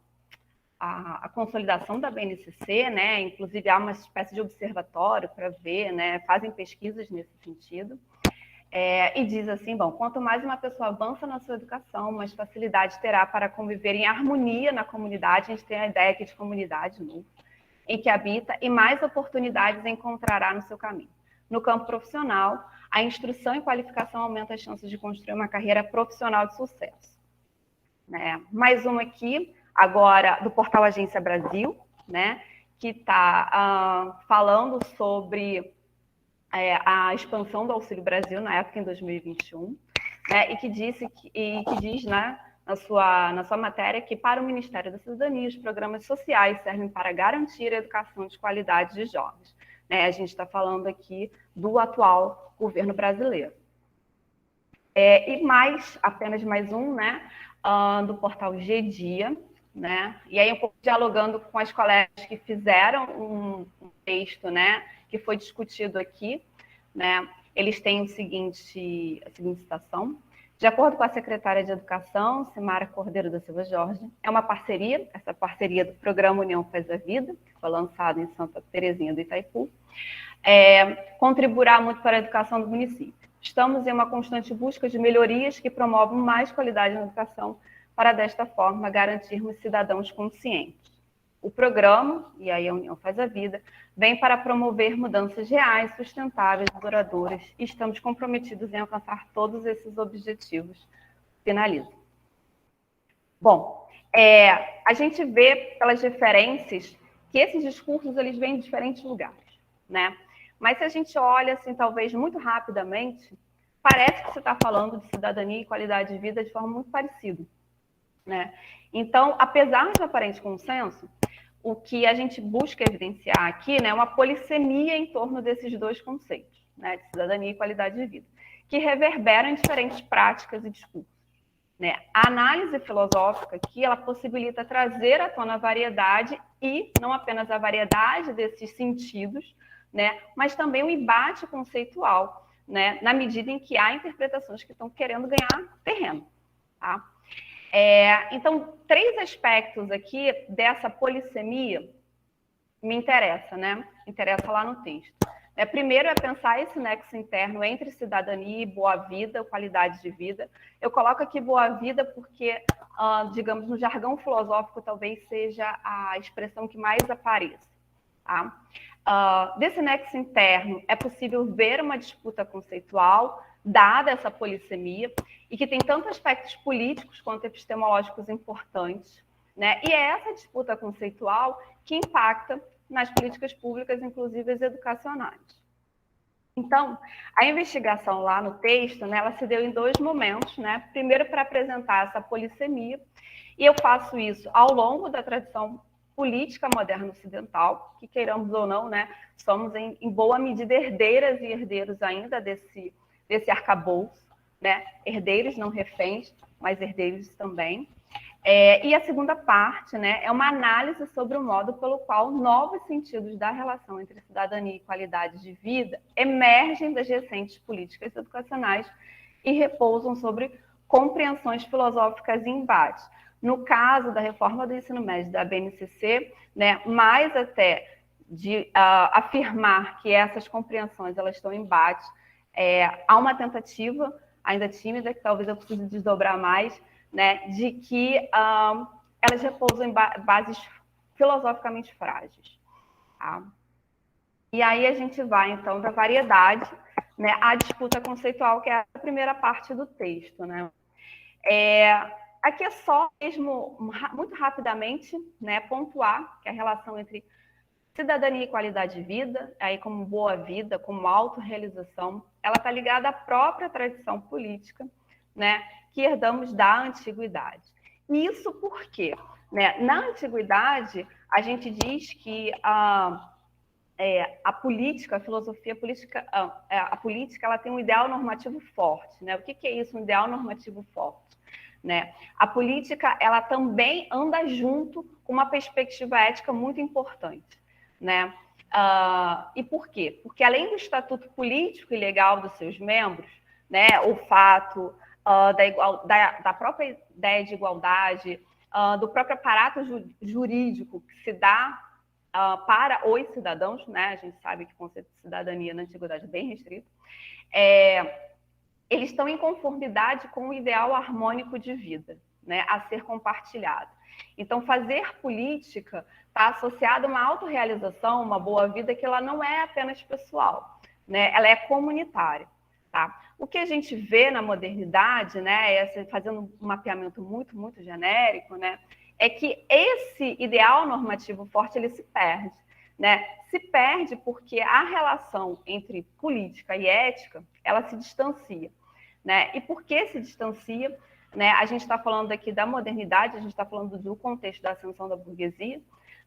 consolidação da BNCC, né? Inclusive há uma espécie de observatório para ver, né? Fazem pesquisas nesse sentido. E diz assim, bom, quanto mais uma pessoa avança na sua educação, mais facilidade terá para conviver em harmonia na comunidade. A gente tem a ideia aqui de comunidade, né, em que habita, e mais oportunidades encontrará no seu caminho. no campo profissional, a instrução e qualificação aumenta as chances de construir uma carreira profissional de sucesso. Mais uma aqui, agora, do portal Agência Brasil, né, que está falando sobre a expansão do Auxílio Brasil, na época, em 2021, né, e que diz, né, na sua matéria, que para o Ministério da Cidadania, os programas sociais servem para garantir a educação de qualidade de jovens. A gente está falando aqui do atual governo brasileiro. E apenas mais um, né, do portal G-Dia, né, e aí um pouco dialogando com as colegas que fizeram um texto, né, que foi discutido aqui, né, eles têm a seguinte citação: de acordo com a secretária de Educação, Simara Cordeiro da Silva Jorge, é uma parceria, essa parceria do Programa União Faz a Vida, que foi lançado em Santa Terezinha do Itaipu, contribuirá muito para a educação do município. Estamos em uma constante busca de melhorias que promovam mais qualidade na educação, para desta forma garantirmos cidadãos conscientes. O programa, e aí a União Faz a Vida, vem para promover mudanças reais, sustentáveis e duradouras, e estamos comprometidos em alcançar todos esses objetivos. Finaliza. Bom, a gente vê pelas referências que esses discursos eles vêm de diferentes lugares, né? Mas se a gente olha, assim, talvez muito rapidamente, parece que você está falando de cidadania e qualidade de vida de forma muito parecida, né? Então, apesar de aparente consenso, o que a gente busca evidenciar aqui, né, é uma polissemia em torno desses dois conceitos, né, de cidadania e qualidade de vida, que reverberam em diferentes práticas e discursos, né? A análise filosófica aqui, ela possibilita trazer à tona a variedade, e não apenas a variedade desses sentidos, né, mas também o embate conceitual, né, na medida em que há interpretações que estão querendo ganhar terreno, tá? Então, 3 aspectos aqui dessa polissemia me interessa, né? Interessa lá no texto. Primeiro é pensar esse nexo interno entre cidadania e boa vida, qualidade de vida. Eu coloco aqui boa vida porque, digamos, no jargão filosófico, talvez seja a expressão que mais apareça, tá? Desse nexo interno, é possível ver uma disputa conceitual, dada essa polissemia, e que tem tanto aspectos políticos quanto epistemológicos importantes, né? E é essa disputa conceitual que impacta nas políticas públicas, inclusive as educacionais. Então, a investigação lá no texto, né, ela se deu em 2 momentos, né? Primeiro, para apresentar essa polissemia, e eu faço isso ao longo da tradição política moderna ocidental, que queiramos ou não, né, somos em boa medida herdeiras e herdeiros ainda desse arcabouço, né? Herdeiros, não reféns, mas herdeiros também. E a segunda parte, né, é uma análise sobre o modo pelo qual novos sentidos da relação entre cidadania e qualidade de vida emergem das recentes políticas educacionais e repousam sobre compreensões filosóficas em embate. No caso da reforma do ensino médio da BNCC, né, mais até de afirmar que essas compreensões elas estão em embate, há uma tentativa, ainda tímida, que talvez eu precise desdobrar mais, né, de que elas repousam em bases filosoficamente frágeis. Tá? E aí a gente vai, então, da variedade, né, à disputa conceitual, que é a primeira parte do texto, né? Aqui é só mesmo, muito rapidamente, né, pontuar que a relação entre cidadania e qualidade de vida, aí como boa vida, como autorrealização, ela está ligada à própria tradição política, né, que herdamos da antiguidade. E isso por quê? Né? Na antiguidade, a gente diz que a política, a filosofia política, a política, ela tem um ideal normativo forte, né? O que é isso, um ideal normativo forte? Né? A política, ela também anda junto com uma perspectiva ética muito importante, né? E por quê? Porque além do estatuto político e legal dos seus membros, né, o fato da própria ideia de igualdade, do próprio aparato jurídico que se dá para os cidadãos, né? A gente sabe que o conceito de cidadania na antiguidade é bem restrito, eles estão em conformidade com o ideal harmônico de vida, né, a ser compartilhado. Então, fazer política está associado a uma autorrealização, uma boa vida, que ela não é apenas pessoal, né, ela é comunitária. Tá? O que a gente vê na modernidade, né, fazendo um mapeamento muito, muito genérico, né, é que esse ideal normativo forte ele se perde. Né? Se perde porque a relação entre política e ética ela se distancia. Né? E por que se distancia? Né? A gente está falando aqui da modernidade, a gente está falando do contexto da ascensão da burguesia,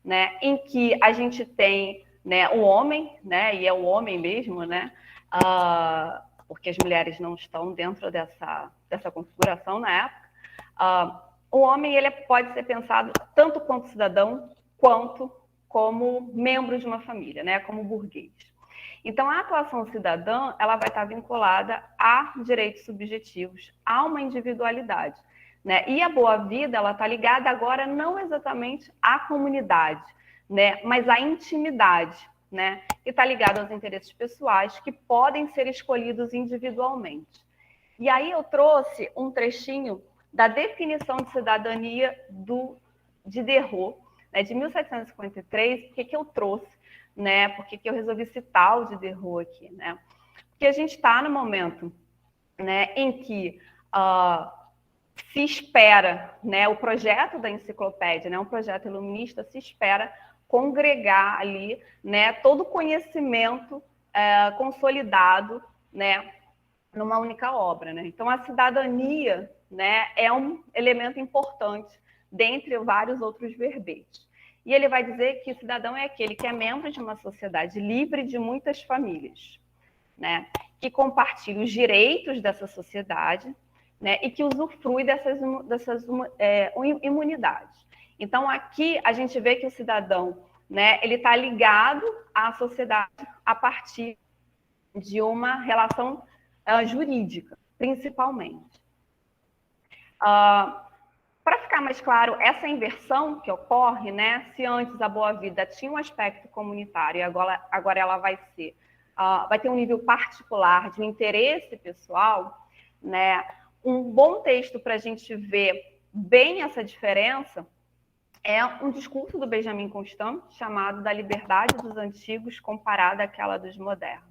né? Em que a gente tem, né, o homem, né, e é o homem mesmo, né, porque as mulheres não estão dentro dessa configuração na época. O homem ele pode ser pensado tanto quanto cidadão, quanto como membro de uma família, né, como burguês. Então, a atuação cidadã ela vai estar vinculada a direitos subjetivos, a uma individualidade. Né? E a boa-vida ela está ligada agora não exatamente à comunidade, né, mas à intimidade, né, que está ligada aos interesses pessoais que podem ser escolhidos individualmente. E aí eu trouxe um trechinho da definição de cidadania de Diderot, né, de 1753. Por que eu trouxe? Né, por que eu resolvi citar o Diderot aqui? Né? Porque a gente está no momento, né, em que se espera, né, o projeto da enciclopédia, né, um projeto iluminista, se espera congregar ali, né, todo o conhecimento consolidado, né, numa única obra. Né? Então, a cidadania, né, é um elemento importante dentre vários outros verbetes. E ele vai dizer que o cidadão é aquele que é membro de uma sociedade livre de muitas famílias, né, que compartilha os direitos dessa sociedade, né, e que usufrui dessas imunidades. Então, aqui a gente vê que o cidadão, né, ele está ligado à sociedade a partir de uma relação jurídica, principalmente. Para ficar mais claro, essa inversão que ocorre, né, se antes a boa-vida tinha um aspecto comunitário e agora ela vai ter um nível particular de um interesse pessoal, né, um bom texto para a gente ver bem essa diferença é um discurso do Benjamin Constant chamado Da Liberdade dos Antigos comparada àquela dos Modernos.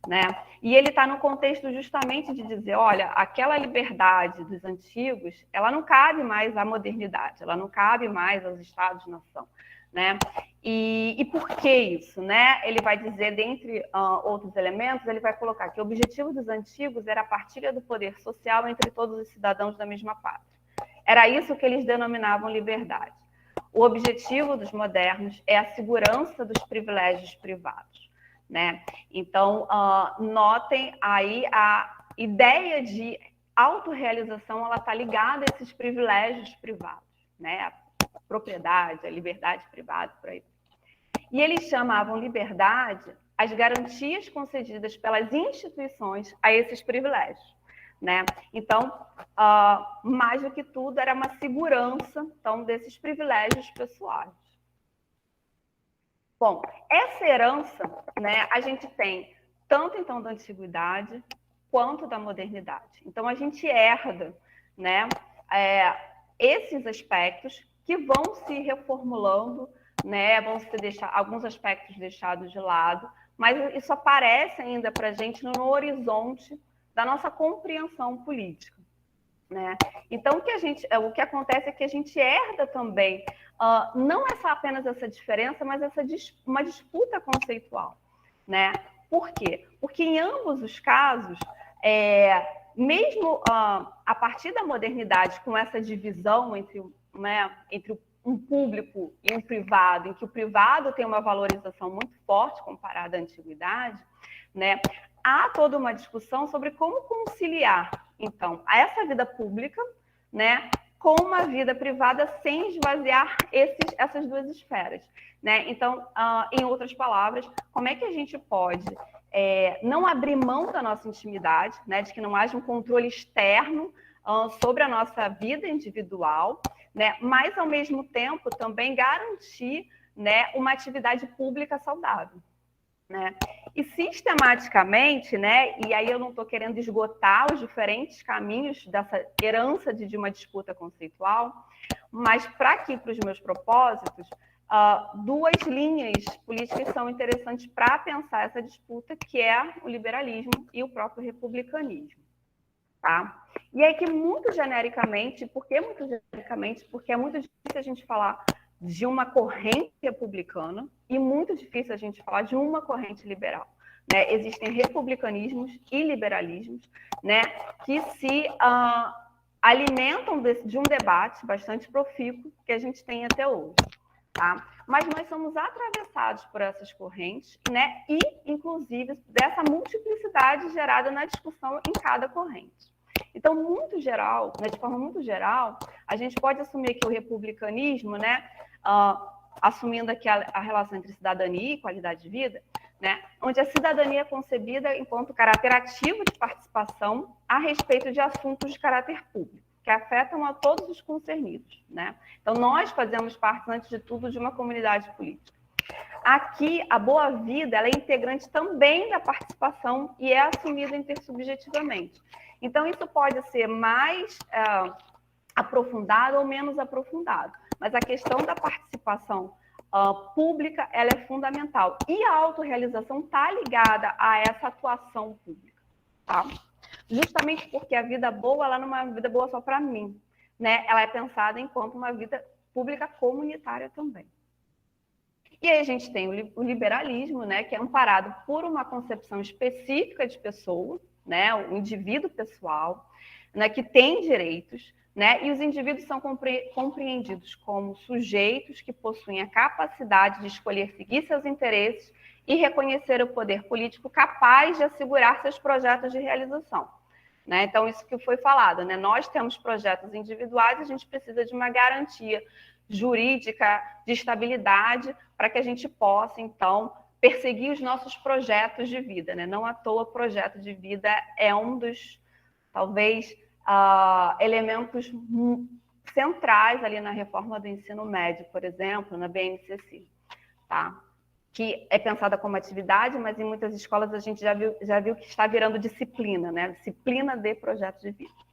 Né? E ele está no contexto justamente de dizer, olha, aquela liberdade dos antigos, ela não cabe mais à modernidade, ela não cabe mais aos Estados-nação. Né? E por que isso? Né? Ele vai dizer, dentre outros elementos, ele vai colocar que o objetivo dos antigos era a partilha do poder social entre todos os cidadãos da mesma pátria. Era isso que eles denominavam liberdade. O objetivo dos modernos é a segurança dos privilégios privados. Né? Então, notem aí a ideia de autorrealização, ela está ligada a esses privilégios privados, né? A propriedade, a liberdade privada, por aí. E eles chamavam liberdade as garantias concedidas pelas instituições a esses privilégios. Né? Então, mais do que tudo, era uma segurança então, desses privilégios pessoais. Bom, essa herança, né, a gente tem tanto então da antiguidade quanto da modernidade. Então a gente herda, né, esses aspectos que vão se reformulando, né, vão se deixar alguns aspectos deixados de lado, mas isso aparece ainda para a gente no horizonte da nossa compreensão política. Né? Então, o que acontece é que a gente herda também, não é só apenas essa diferença, mas uma disputa conceitual. Né? Por quê? Porque em ambos os casos, mesmo a partir da modernidade, com essa divisão entre um público e um privado, em que o privado tem uma valorização muito forte comparada à antiguidade, né? Há toda uma discussão sobre como conciliar, então, essa vida pública, né, com uma vida privada sem esvaziar essas duas esferas. Né? Então, em outras palavras, como é que a gente pode não abrir mão da nossa intimidade, né, de que não haja um controle externo sobre a nossa vida individual, né, mas, ao mesmo tempo, também garantir, né, uma atividade pública saudável. Né? E sistematicamente, né, e aí eu não estou querendo esgotar os diferentes caminhos dessa herança de uma disputa conceitual, mas para os meus propósitos, duas linhas políticas são interessantes para pensar essa disputa, que é o liberalismo e o próprio republicanismo. Tá? E aí que muito genericamente, por que muito genericamente? Porque é muito difícil a gente falar de uma corrente republicana e muito difícil a gente falar de uma corrente liberal. Né? Existem republicanismos e liberalismos, né, que se alimentam de um debate bastante profícuo que a gente tem até hoje. Tá? Mas nós somos atravessados por essas correntes, né, e, inclusive, dessa multiplicidade gerada na discussão em cada corrente. Então, muito geral, né, de forma muito geral, a gente pode assumir que o republicanismo, né, assumindo aqui a relação entre cidadania e qualidade de vida, né, onde a cidadania é concebida enquanto caráter ativo de participação a respeito de assuntos de caráter público, que afetam a todos os concernidos. Né? Então, nós fazemos parte, antes de tudo, de uma comunidade política. Aqui, a boa-vida ela é integrante também da participação e é assumida intersubjetivamente. Então, isso pode ser mais aprofundado ou menos aprofundado, mas a questão da participação pública ela é fundamental. E a autorrealização está ligada a essa atuação pública. Tá? Justamente porque a vida boa ela não é uma vida boa só para mim. Né? Ela é pensada enquanto uma vida pública comunitária também. E aí a gente tem o liberalismo, né, que é amparado por uma concepção específica de pessoa, né, o indivíduo pessoal, né, que tem direitos, né, e os indivíduos são compreendidos como sujeitos que possuem a capacidade de escolher seguir seus interesses e reconhecer o poder político capaz de assegurar seus projetos de realização. Né? Então, isso que foi falado, né? Nós temos projetos individuais, a gente precisa de uma garantia jurídica de estabilidade para que a gente possa, então, perseguir os nossos projetos de vida. Né? Não à toa, projeto de vida é um dos, talvez, elementos centrais ali na reforma do ensino médio, por exemplo, na BNCC, tá? Que é pensada como atividade, mas em muitas escolas a gente já viu que está virando disciplina, né? Disciplina de projeto de vida.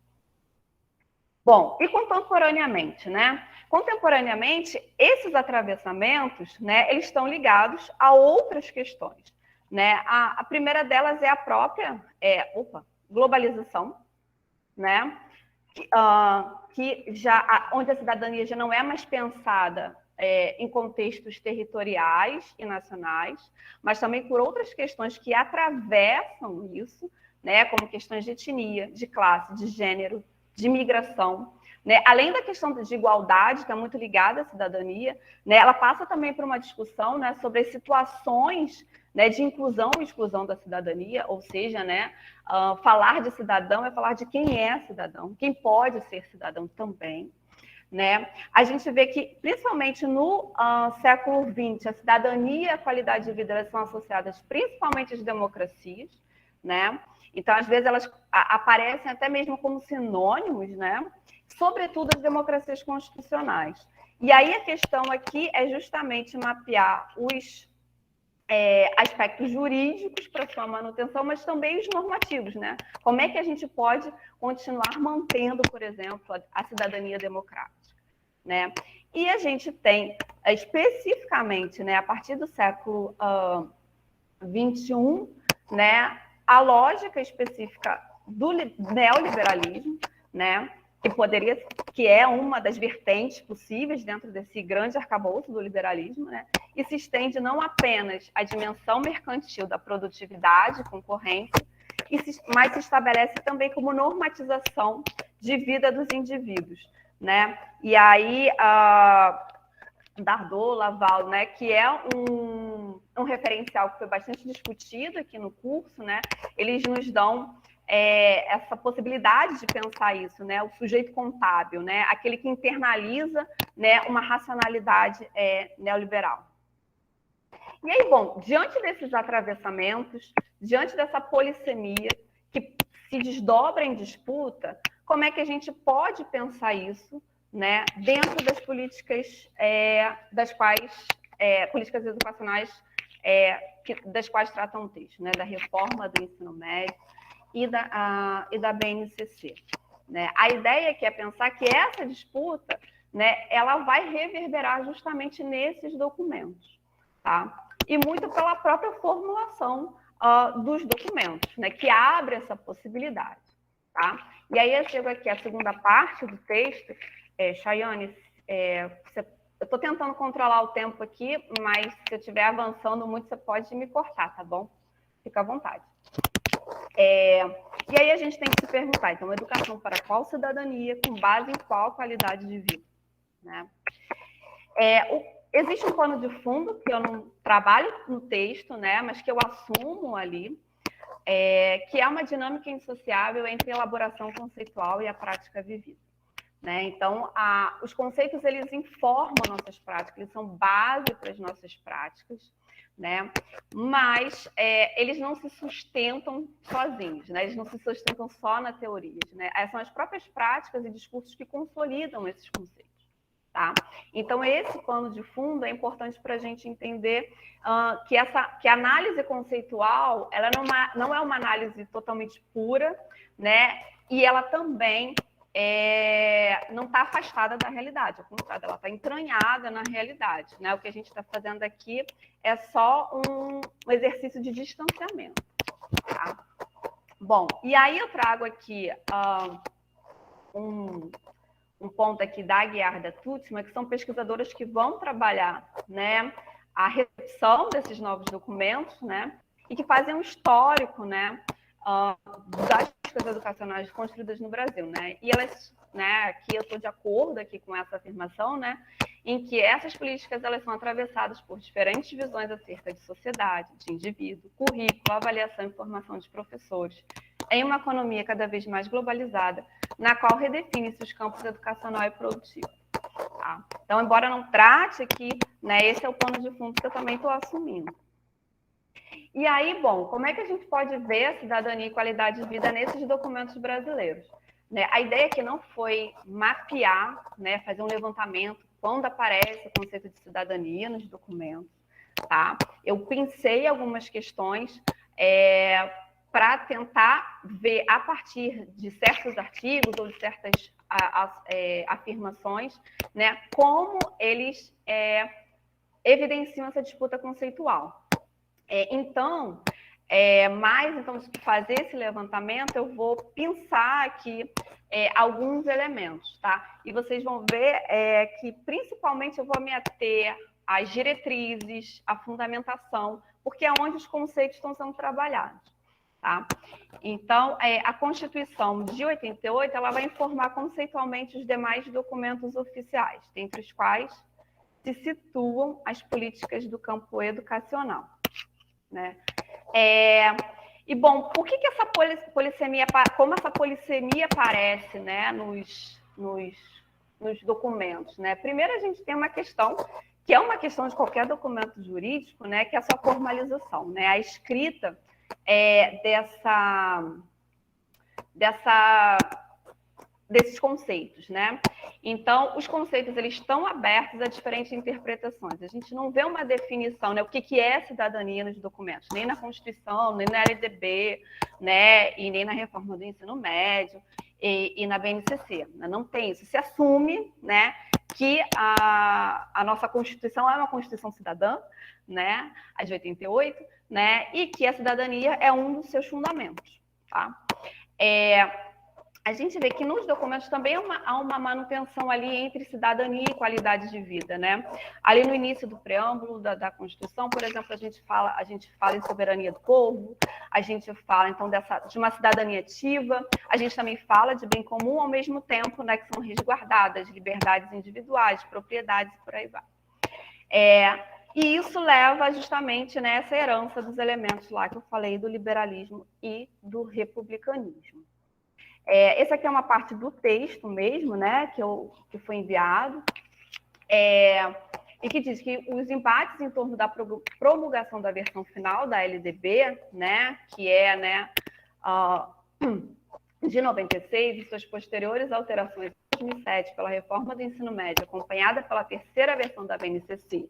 Bom, e contemporaneamente, né? Contemporaneamente, esses atravessamentos, né, eles estão ligados a outras questões, né? A primeira delas é a própria globalização, né? Onde a cidadania já não é mais pensada em contextos territoriais e nacionais, mas também por outras questões que atravessam isso, né, como questões de etnia, de classe, de gênero, de migração. Né? Além da questão de igualdade, que é muito ligada à cidadania, né, ela passa também por uma discussão, né, sobre as situações, né, de inclusão e exclusão da cidadania, ou seja, né, falar de cidadão é falar de quem é cidadão, quem pode ser cidadão também. Né? A gente vê que, principalmente no século XX, a cidadania e a qualidade de vida elas são associadas principalmente às democracias. Né? Então, às vezes, elas aparecem até mesmo como sinônimos, né? Sobretudo as democracias constitucionais. E aí a questão aqui é justamente mapear os aspectos jurídicos para sua manutenção, mas também os normativos, né? Como é que a gente pode continuar mantendo, por exemplo, a cidadania democrática, né? E a gente tem, especificamente, né, a partir do século XXI, né, a lógica específica do neoliberalismo, né, que é uma das vertentes possíveis dentro desse grande arcabouço do liberalismo, né, e se estende não apenas à dimensão mercantil da produtividade e concorrência, mas se estabelece também como normatização de vida dos indivíduos. Né? E aí, Dardot, Laval, né, que é um referencial que foi bastante discutido aqui no curso, né, eles nos dão essa possibilidade de pensar isso, né, o sujeito contábil, né, aquele que internaliza, né, uma racionalidade neoliberal. E aí, bom, diante desses atravessamentos, diante dessa polissemia que se desdobra em disputa, como é que a gente pode pensar isso, né, dentro das políticas políticas educacionais das quais tratam o texto, né, da reforma do ensino médio e da BNCC. Né? A ideia aqui é pensar que essa disputa, né, ela vai reverberar justamente nesses documentos, tá? E muito pela própria formulação dos documentos, né, que abre essa possibilidade, tá? E aí eu chego aqui à segunda parte do texto. Chayane, eu estou tentando controlar o tempo aqui, mas se eu estiver avançando muito, você pode me cortar, tá bom? Fica à vontade. E aí a gente tem que se perguntar, então, educação para qual cidadania, com base em qual qualidade de vida, né? Existe um pano de fundo que eu não trabalho no texto, né, mas que eu assumo ali, que é uma dinâmica indissociável entre a elaboração conceitual e a prática vivida, né? Então, os conceitos, eles informam nossas práticas, eles são base para as nossas práticas, né? Mas eles não se sustentam sozinhos, né? Eles não se sustentam só na teoria, né? São as próprias práticas e discursos que consolidam esses conceitos. Tá? Então, esse pano de fundo é importante para a gente entender que a análise conceitual, ela não é uma análise totalmente pura, né? E ela também não está afastada da realidade, ao contrário, ela está entranhada na realidade, né? O que a gente está fazendo aqui é só um exercício de distanciamento. Tá? Bom, e aí eu trago aqui um ponto aqui da Aguiar da Tutsma, que são pesquisadoras que vão trabalhar, né, a recepção desses novos documentos, né, e que fazem um histórico, né, das políticas educacionais construídas no Brasil, né, e elas, né, aqui eu estou de acordo aqui com essa afirmação, né, em que essas políticas elas são atravessadas por diferentes visões acerca de sociedade, de indivíduo, currículo, avaliação e formação de professores, em uma economia cada vez mais globalizada, na qual redefine-se os campos educacional e produtivo. Tá? Então, embora não trate aqui, né, esse é o pano de fundo que eu também estou assumindo. E aí, bom, como é que a gente pode ver a cidadania e qualidade de vida nesses documentos brasileiros? Né, a ideia aqui não foi mapear, né, fazer um levantamento quando aparece o conceito de cidadania nos documentos. Tá? Eu pensei algumas questões para tentar ver, a partir de certos artigos ou de certas afirmações, né, como eles evidenciam essa disputa conceitual. Então, do que fazer esse levantamento, eu vou pensar aqui alguns elementos, tá? E vocês vão ver que, principalmente, eu vou me ater às diretrizes, à fundamentação, porque é onde os conceitos estão sendo trabalhados. Tá? Então, a Constituição de 88, ela vai informar conceitualmente os demais documentos oficiais, dentre os quais se situam as políticas do campo educacional. Né? E, bom, por que essa polissemia, como essa polissemia aparece, né, nos documentos? Né? Primeiro, a gente tem uma questão, que é uma questão de qualquer documento jurídico, né, que é a sua formalização, né? A escrita desses conceitos, né? Então, os conceitos, eles estão abertos a diferentes interpretações. A gente não vê uma definição, né? O que é cidadania nos documentos, nem na Constituição, nem na LDB, né? E nem na reforma do ensino médio e na BNCC. Não tem isso. Se assume, né, que a nossa Constituição é uma Constituição cidadã, né, a de 88, né, e que a cidadania é um dos seus fundamentos. Tá? A gente vê que nos documentos também há uma manutenção ali entre cidadania e qualidade de vida, né? Ali no início do preâmbulo da Constituição, por exemplo, a gente fala em soberania do povo, a gente fala, então, de uma cidadania ativa, a gente também fala de bem comum, ao mesmo tempo, né, que são resguardadas liberdades individuais, propriedades e por aí vai. E isso leva justamente, né, essa herança dos elementos lá que eu falei do liberalismo e do republicanismo. Essa aqui é uma parte do texto mesmo, né, que foi enviado, e que diz que os embates em torno da promulgação da versão final da LDB, né, que é, né, de 96, e suas posteriores alterações em 2007 pela reforma do ensino médio, acompanhada pela terceira versão da BNCC,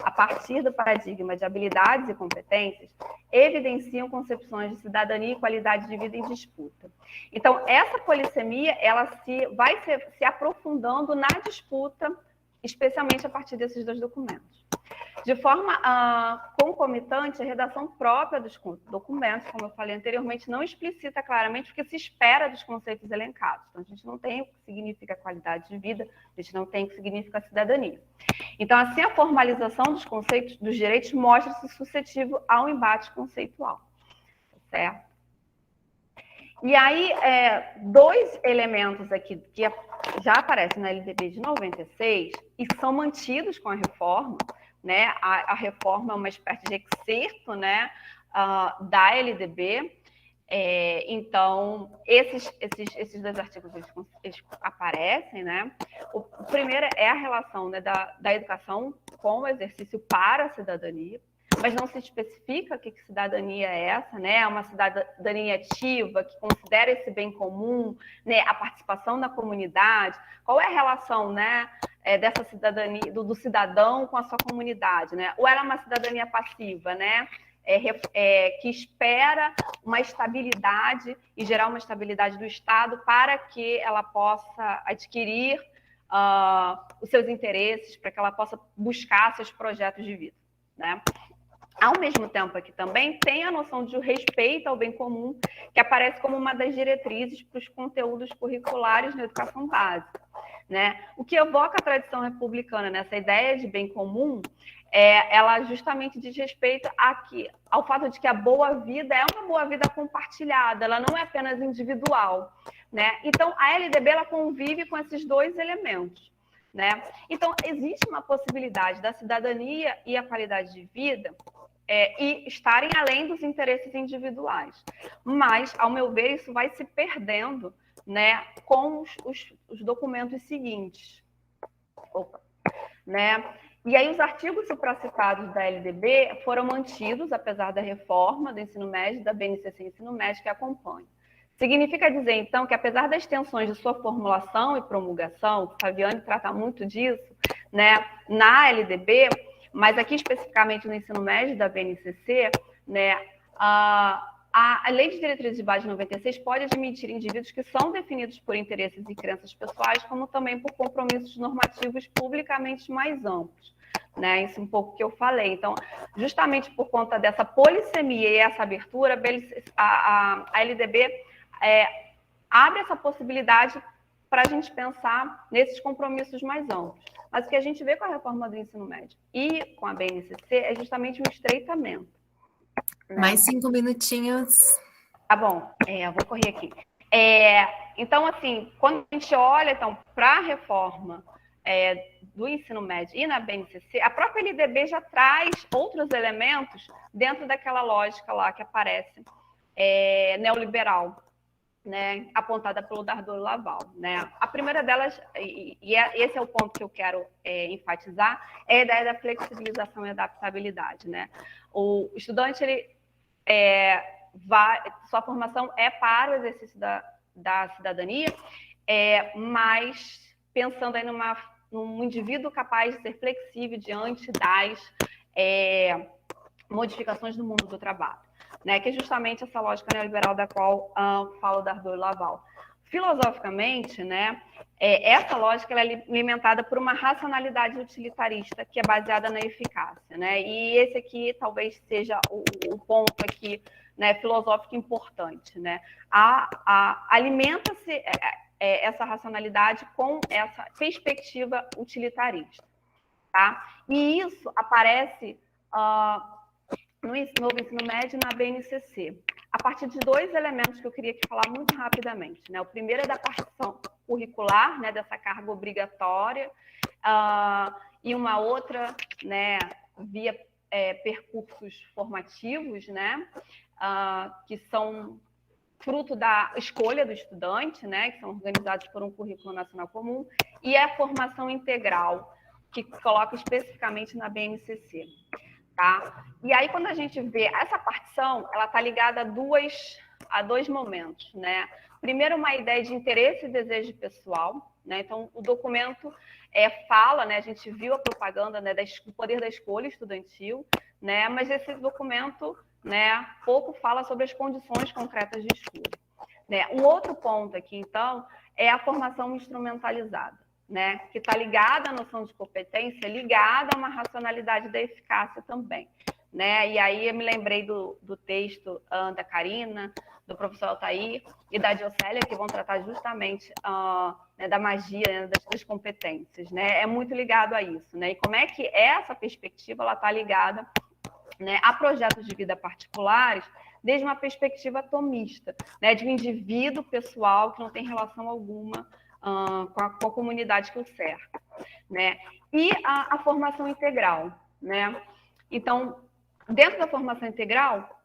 a partir do paradigma de habilidades e competências, evidenciam concepções de cidadania e qualidade de vida em disputa. Então, essa polissemia ela vai se aprofundando na disputa, especialmente a partir desses dois documentos. De forma concomitante, a redação própria dos documentos, como eu falei anteriormente, não explicita claramente o que se espera dos conceitos elencados. Então, a gente não tem o que significa qualidade de vida, a gente não tem o que significa cidadania. Então, assim, a formalização dos conceitos dos direitos mostra-se suscetível ao embate conceitual. Certo? E aí, dois elementos aqui que já aparecem na LDB de 96 e são mantidos com a reforma, né? A reforma é uma espécie de excerto, né, da LDB. Então, esses dois artigos eles aparecem, né? O primeiro é a relação, né, da educação com o exercício para a cidadania, mas não se especifica que cidadania é essa, né? É uma cidadania ativa, que considera esse bem comum, né? A participação na comunidade. Qual é a relação, né, dessa cidadania, do cidadão com a sua comunidade, né? Ou ela é uma cidadania passiva, né? Que espera uma estabilidade e gerar uma estabilidade do Estado para que ela possa adquirir os seus interesses, para que ela possa buscar seus projetos de vida, né? Ao mesmo tempo, aqui também tem a noção de respeito ao bem comum, que aparece como uma das diretrizes para os conteúdos curriculares na educação básica, né? O que evoca a tradição republicana nessa ideia de bem comum, ela justamente diz respeito ao fato de que a boa vida é uma boa vida compartilhada, ela não é apenas individual, né? Então, a LDB ela convive com esses dois elementos, né? Então, existe uma possibilidade da cidadania e a qualidade de vida e estarem além dos interesses individuais. Mas, ao meu ver, isso vai se perdendo, né, com os documentos seguintes. Né? E aí os artigos supracitados da LDB foram mantidos, apesar da reforma do ensino médio, da BNCC Ensino Médio, que acompanha. Significa dizer, então, que apesar das tensões de sua formulação e promulgação, o Fabiani trata muito disso, né, na LDB, mas aqui especificamente no ensino médio da BNCC, né, a Lei de Diretrizes de Base de 96 pode admitir indivíduos que são definidos por interesses e crenças pessoais, como também por compromissos normativos publicamente mais amplos. Né? Isso é um pouco que eu falei. Então, justamente por conta dessa polissemia e essa abertura, a LDB abre essa possibilidade para a gente pensar nesses compromissos mais amplos. Mas o que a gente vê com a reforma do ensino médio e com a BNCC é justamente um estreitamento.
Mais 5 minutinhos.
Tá bom, eu vou correr aqui. Então, assim, quando a gente olha então, para a reforma do ensino médio e na BNCC, a própria LDB já traz outros elementos dentro daquela lógica lá que aparece neoliberal, né, apontada pelo Dardor Laval. Né? A primeira delas, esse é o ponto que eu quero enfatizar, é a ideia da flexibilização e adaptabilidade. Né? O estudante, sua formação é para o exercício da cidadania, mas pensando aí num indivíduo capaz de ser flexível diante das modificações do mundo do trabalho. Né, que é justamente essa lógica neoliberal da qual fala o Dardor Laval. Filosoficamente, né, essa lógica ela é alimentada por uma racionalidade utilitarista que é baseada na eficácia. Né, e esse aqui talvez seja o ponto aqui, né, filosófico importante. Né, alimenta-se essa racionalidade com essa perspectiva utilitarista. Tá? E isso aparece no novo ensino médio e na BNCC, a partir de dois elementos que eu queria falar muito rapidamente. Né? O primeiro é da partição curricular, né, dessa carga obrigatória, e uma outra, né, via percursos formativos, né, que são fruto da escolha do estudante, né, que são organizados por um currículo nacional comum, e a formação integral, que coloca especificamente na BNCC. Tá? E aí, quando a gente vê essa partição, ela está ligada a duas a dois momentos, né? Primeiro, uma ideia de interesse e desejo pessoal, né? Então, o documento fala, né? A gente viu a propaganda, né, do poder da escolha estudantil, né? Mas esse documento, né, pouco fala sobre as condições concretas de escolha, né? Um outro ponto aqui, então, é a formação instrumentalizada, né? Que está ligada à noção de competência, ligada a uma racionalidade da eficácia também, né? E aí eu me lembrei do texto da Karina, do professor Altair e da Diocélia, que vão tratar justamente né, da magia, né, das competências, né? É muito ligado a isso, né? E como é que essa perspectiva ela está ligada, né, a projetos de vida particulares, desde uma perspectiva atomista, né, de um indivíduo pessoal que não tem relação alguma com a comunidade que o cerca, né? E a formação integral, né? Então, dentro da formação integral,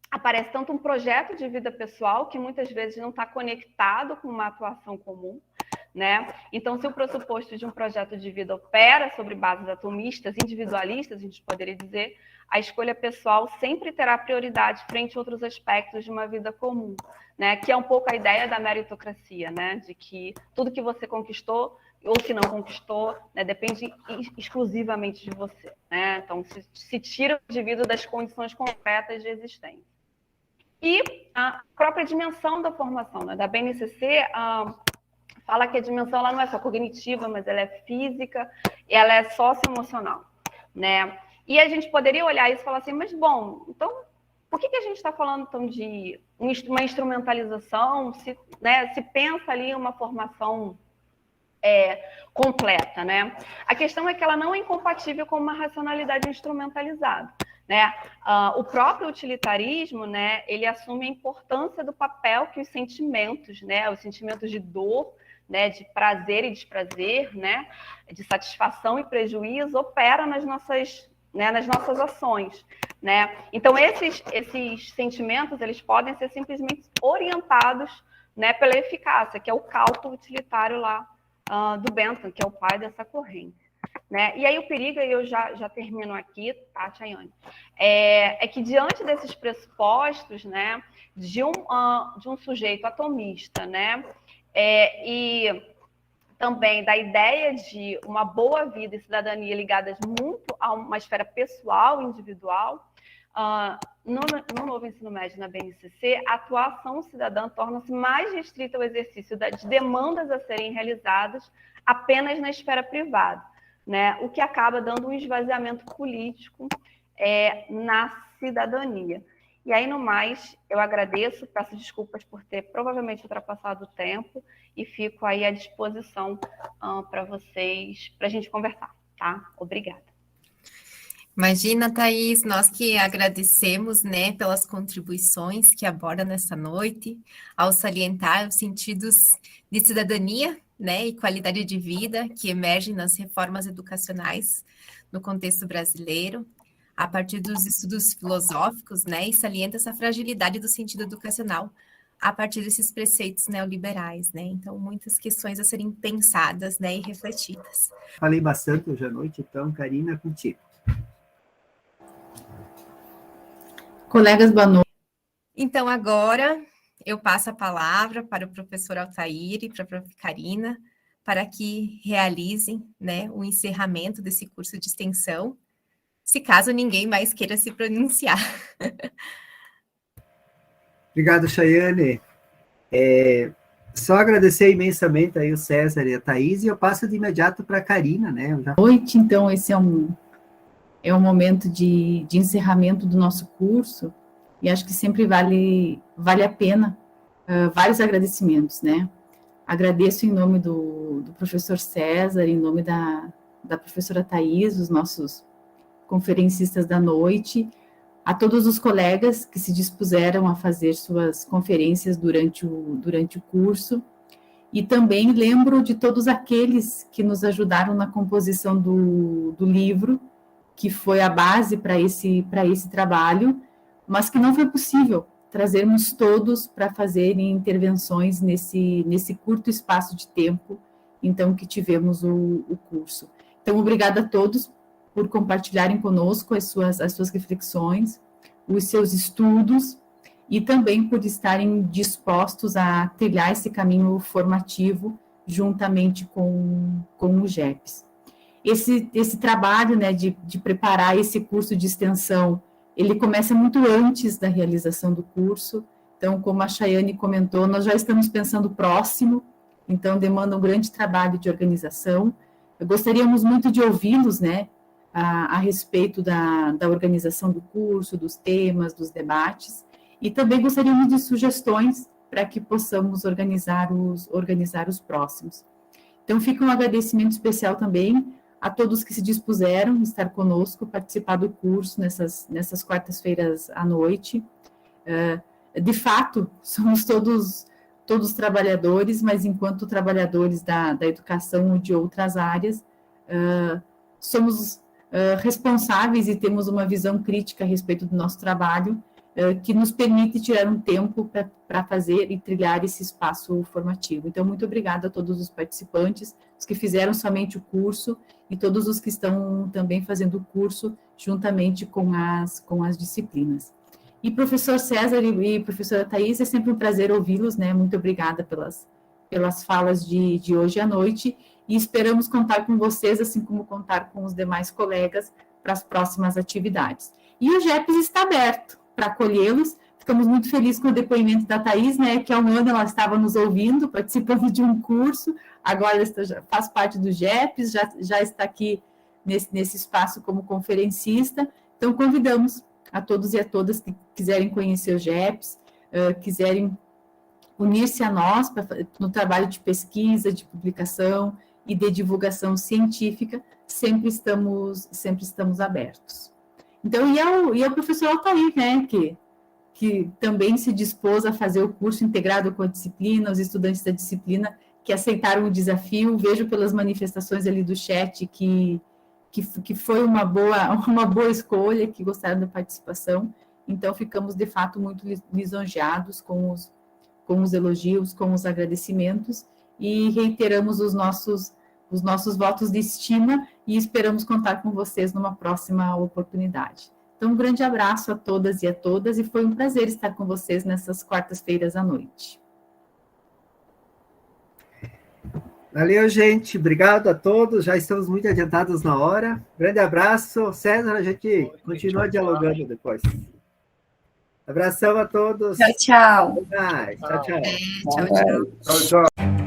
aparece tanto um projeto de vida pessoal, que muitas vezes não está conectado com uma atuação comum, né? Então, se o pressuposto de um projeto de vida opera sobre bases atomistas, individualistas, a gente poderia dizer, a escolha pessoal sempre terá prioridade frente a outros aspectos de uma vida comum, né? Que é um pouco a ideia da meritocracia, né? De que tudo que você conquistou ou se não conquistou, né, depende exclusivamente de você, né? Então, se tira o indivíduo das condições concretas de existência. E a própria dimensão da formação, né, da BNCC, fala que a dimensão ela não é só cognitiva, mas ela é física, e ela é socioemocional, né? E a gente poderia olhar isso e falar assim, mas bom, então por que a gente está falando então de uma instrumentalização, né, se pensa ali uma formação completa, né? A questão é que ela não é incompatível com uma racionalidade instrumentalizada, né? O próprio utilitarismo, né, ele assume a importância do papel que os sentimentos, né, os sentimentos de dor, né, de prazer e desprazer, né, de satisfação e prejuízo, opera nas nossas ações, né? Então esses sentimentos eles podem ser simplesmente orientados, né, pela eficácia, que é o cálculo utilitário lá do Bentham, que é o pai dessa corrente, né? E aí o perigo, e eu já termino aqui, tá, Chayane? É que diante desses pressupostos, né, de um sujeito atomista, né, e também da ideia de uma boa vida e cidadania ligadas muito a uma esfera pessoal, individual, no novo ensino médio na BNCC, a atuação cidadã torna-se mais restrita ao exercício de demandas a serem realizadas apenas na esfera privada, né? O que acaba dando um esvaziamento político na cidadania. E aí, no mais, eu agradeço, peço desculpas por ter provavelmente ultrapassado o tempo e fico aí à disposição para vocês, para a gente conversar, tá? Obrigada.
Imagina, Thaís, nós que agradecemos, né, pelas contribuições que aborda nessa noite, ao salientar os sentidos de cidadania, né, e qualidade de vida que emergem nas reformas educacionais no contexto brasileiro, a partir dos estudos filosóficos, né, e salienta essa fragilidade do sentido educacional a partir desses preceitos neoliberais, né? Então, muitas questões a serem pensadas, né, e refletidas.
Falei bastante hoje à noite, então, Karina, contigo.
Colegas, boa noite.
Então, agora eu passo a palavra para o professor Altair e para a prof. Karina, para que realizem, né, o encerramento desse curso de extensão, se caso ninguém mais queira se pronunciar.
Obrigado, Chayane. Só agradecer imensamente aí o César e a Thaís, e eu passo de imediato para a Karina, né?
Boa noite, então, esse é um momento de encerramento do nosso curso, e acho que sempre vale a pena vários agradecimentos, né? Agradeço em nome do professor César, em nome da professora Thaís, os nossos conferencistas da noite, a todos os colegas que se dispuseram a fazer suas conferências durante o curso, e também lembro de todos aqueles que nos ajudaram na composição do livro, que foi a base para esse trabalho, mas que não foi possível trazermos todos para fazerem intervenções nesse curto espaço de tempo, então, que tivemos o curso. Então, obrigada a todos por compartilharem conosco as suas reflexões, os seus estudos, e também por estarem dispostos a trilhar esse caminho formativo juntamente com o GEPS. Esse trabalho, né, de preparar esse curso de extensão, ele começa muito antes da realização do curso. Então, como a Chayane comentou, nós já estamos pensando próximo, então demanda um grande trabalho de organização. Gostaríamos muito de ouvi-los, né, a respeito da organização do curso, dos temas, dos debates, e também gostaríamos de sugestões para que possamos organizar os próximos. Então, fica um agradecimento especial também a todos que se dispuseram a estar conosco, participar do curso nessas quartas-feiras à noite. De fato, somos todos trabalhadores, mas enquanto trabalhadores da educação ou de outras áreas, somos responsáveis e temos uma visão crítica a respeito do nosso trabalho, que nos permite tirar um tempo para fazer e trilhar esse espaço formativo. Então, muito obrigada a todos os participantes, os que fizeram somente o curso e todos os que estão também fazendo o curso juntamente com as disciplinas. E professor César e professora Thais, é sempre um prazer ouvi-los, né? Muito obrigada pelas falas de hoje à noite, e esperamos contar com vocês, assim como contar com os demais colegas para as próximas atividades. E o GEPS está aberto para acolhê-los. Ficamos muito felizes com o depoimento da Thais, né, que há um ano ela estava nos ouvindo, participando de um curso, agora ela faz parte do GEPS, já está aqui nesse espaço como conferencista. Então, convidamos a todos e a todas que quiserem conhecer o GEPS, quiserem unir-se a nós no trabalho de pesquisa, de publicação e de divulgação científica, sempre estamos abertos. Então, e ao professor Altair, né, que também se dispôs a fazer o curso integrado com a disciplina, os estudantes da disciplina que aceitaram o desafio. Vejo pelas manifestações ali do chat que foi uma boa escolha, que gostaram da participação. Então, ficamos, de fato, muito lisonjeados com os elogios, com os agradecimentos, e reiteramos os nossos votos de estima e esperamos contar com vocês numa próxima oportunidade. Então, um grande abraço a todas e foi um prazer estar com vocês nessas quartas-feiras à noite.
Valeu, gente. Obrigado a todos. Já estamos muito adiantados na hora. Grande abraço. César, a gente continua dialogando depois. Abração a todos.
Tchau, tchau.
Até mais. Tchau, tchau.
Tchau, tchau.
Chao, chao.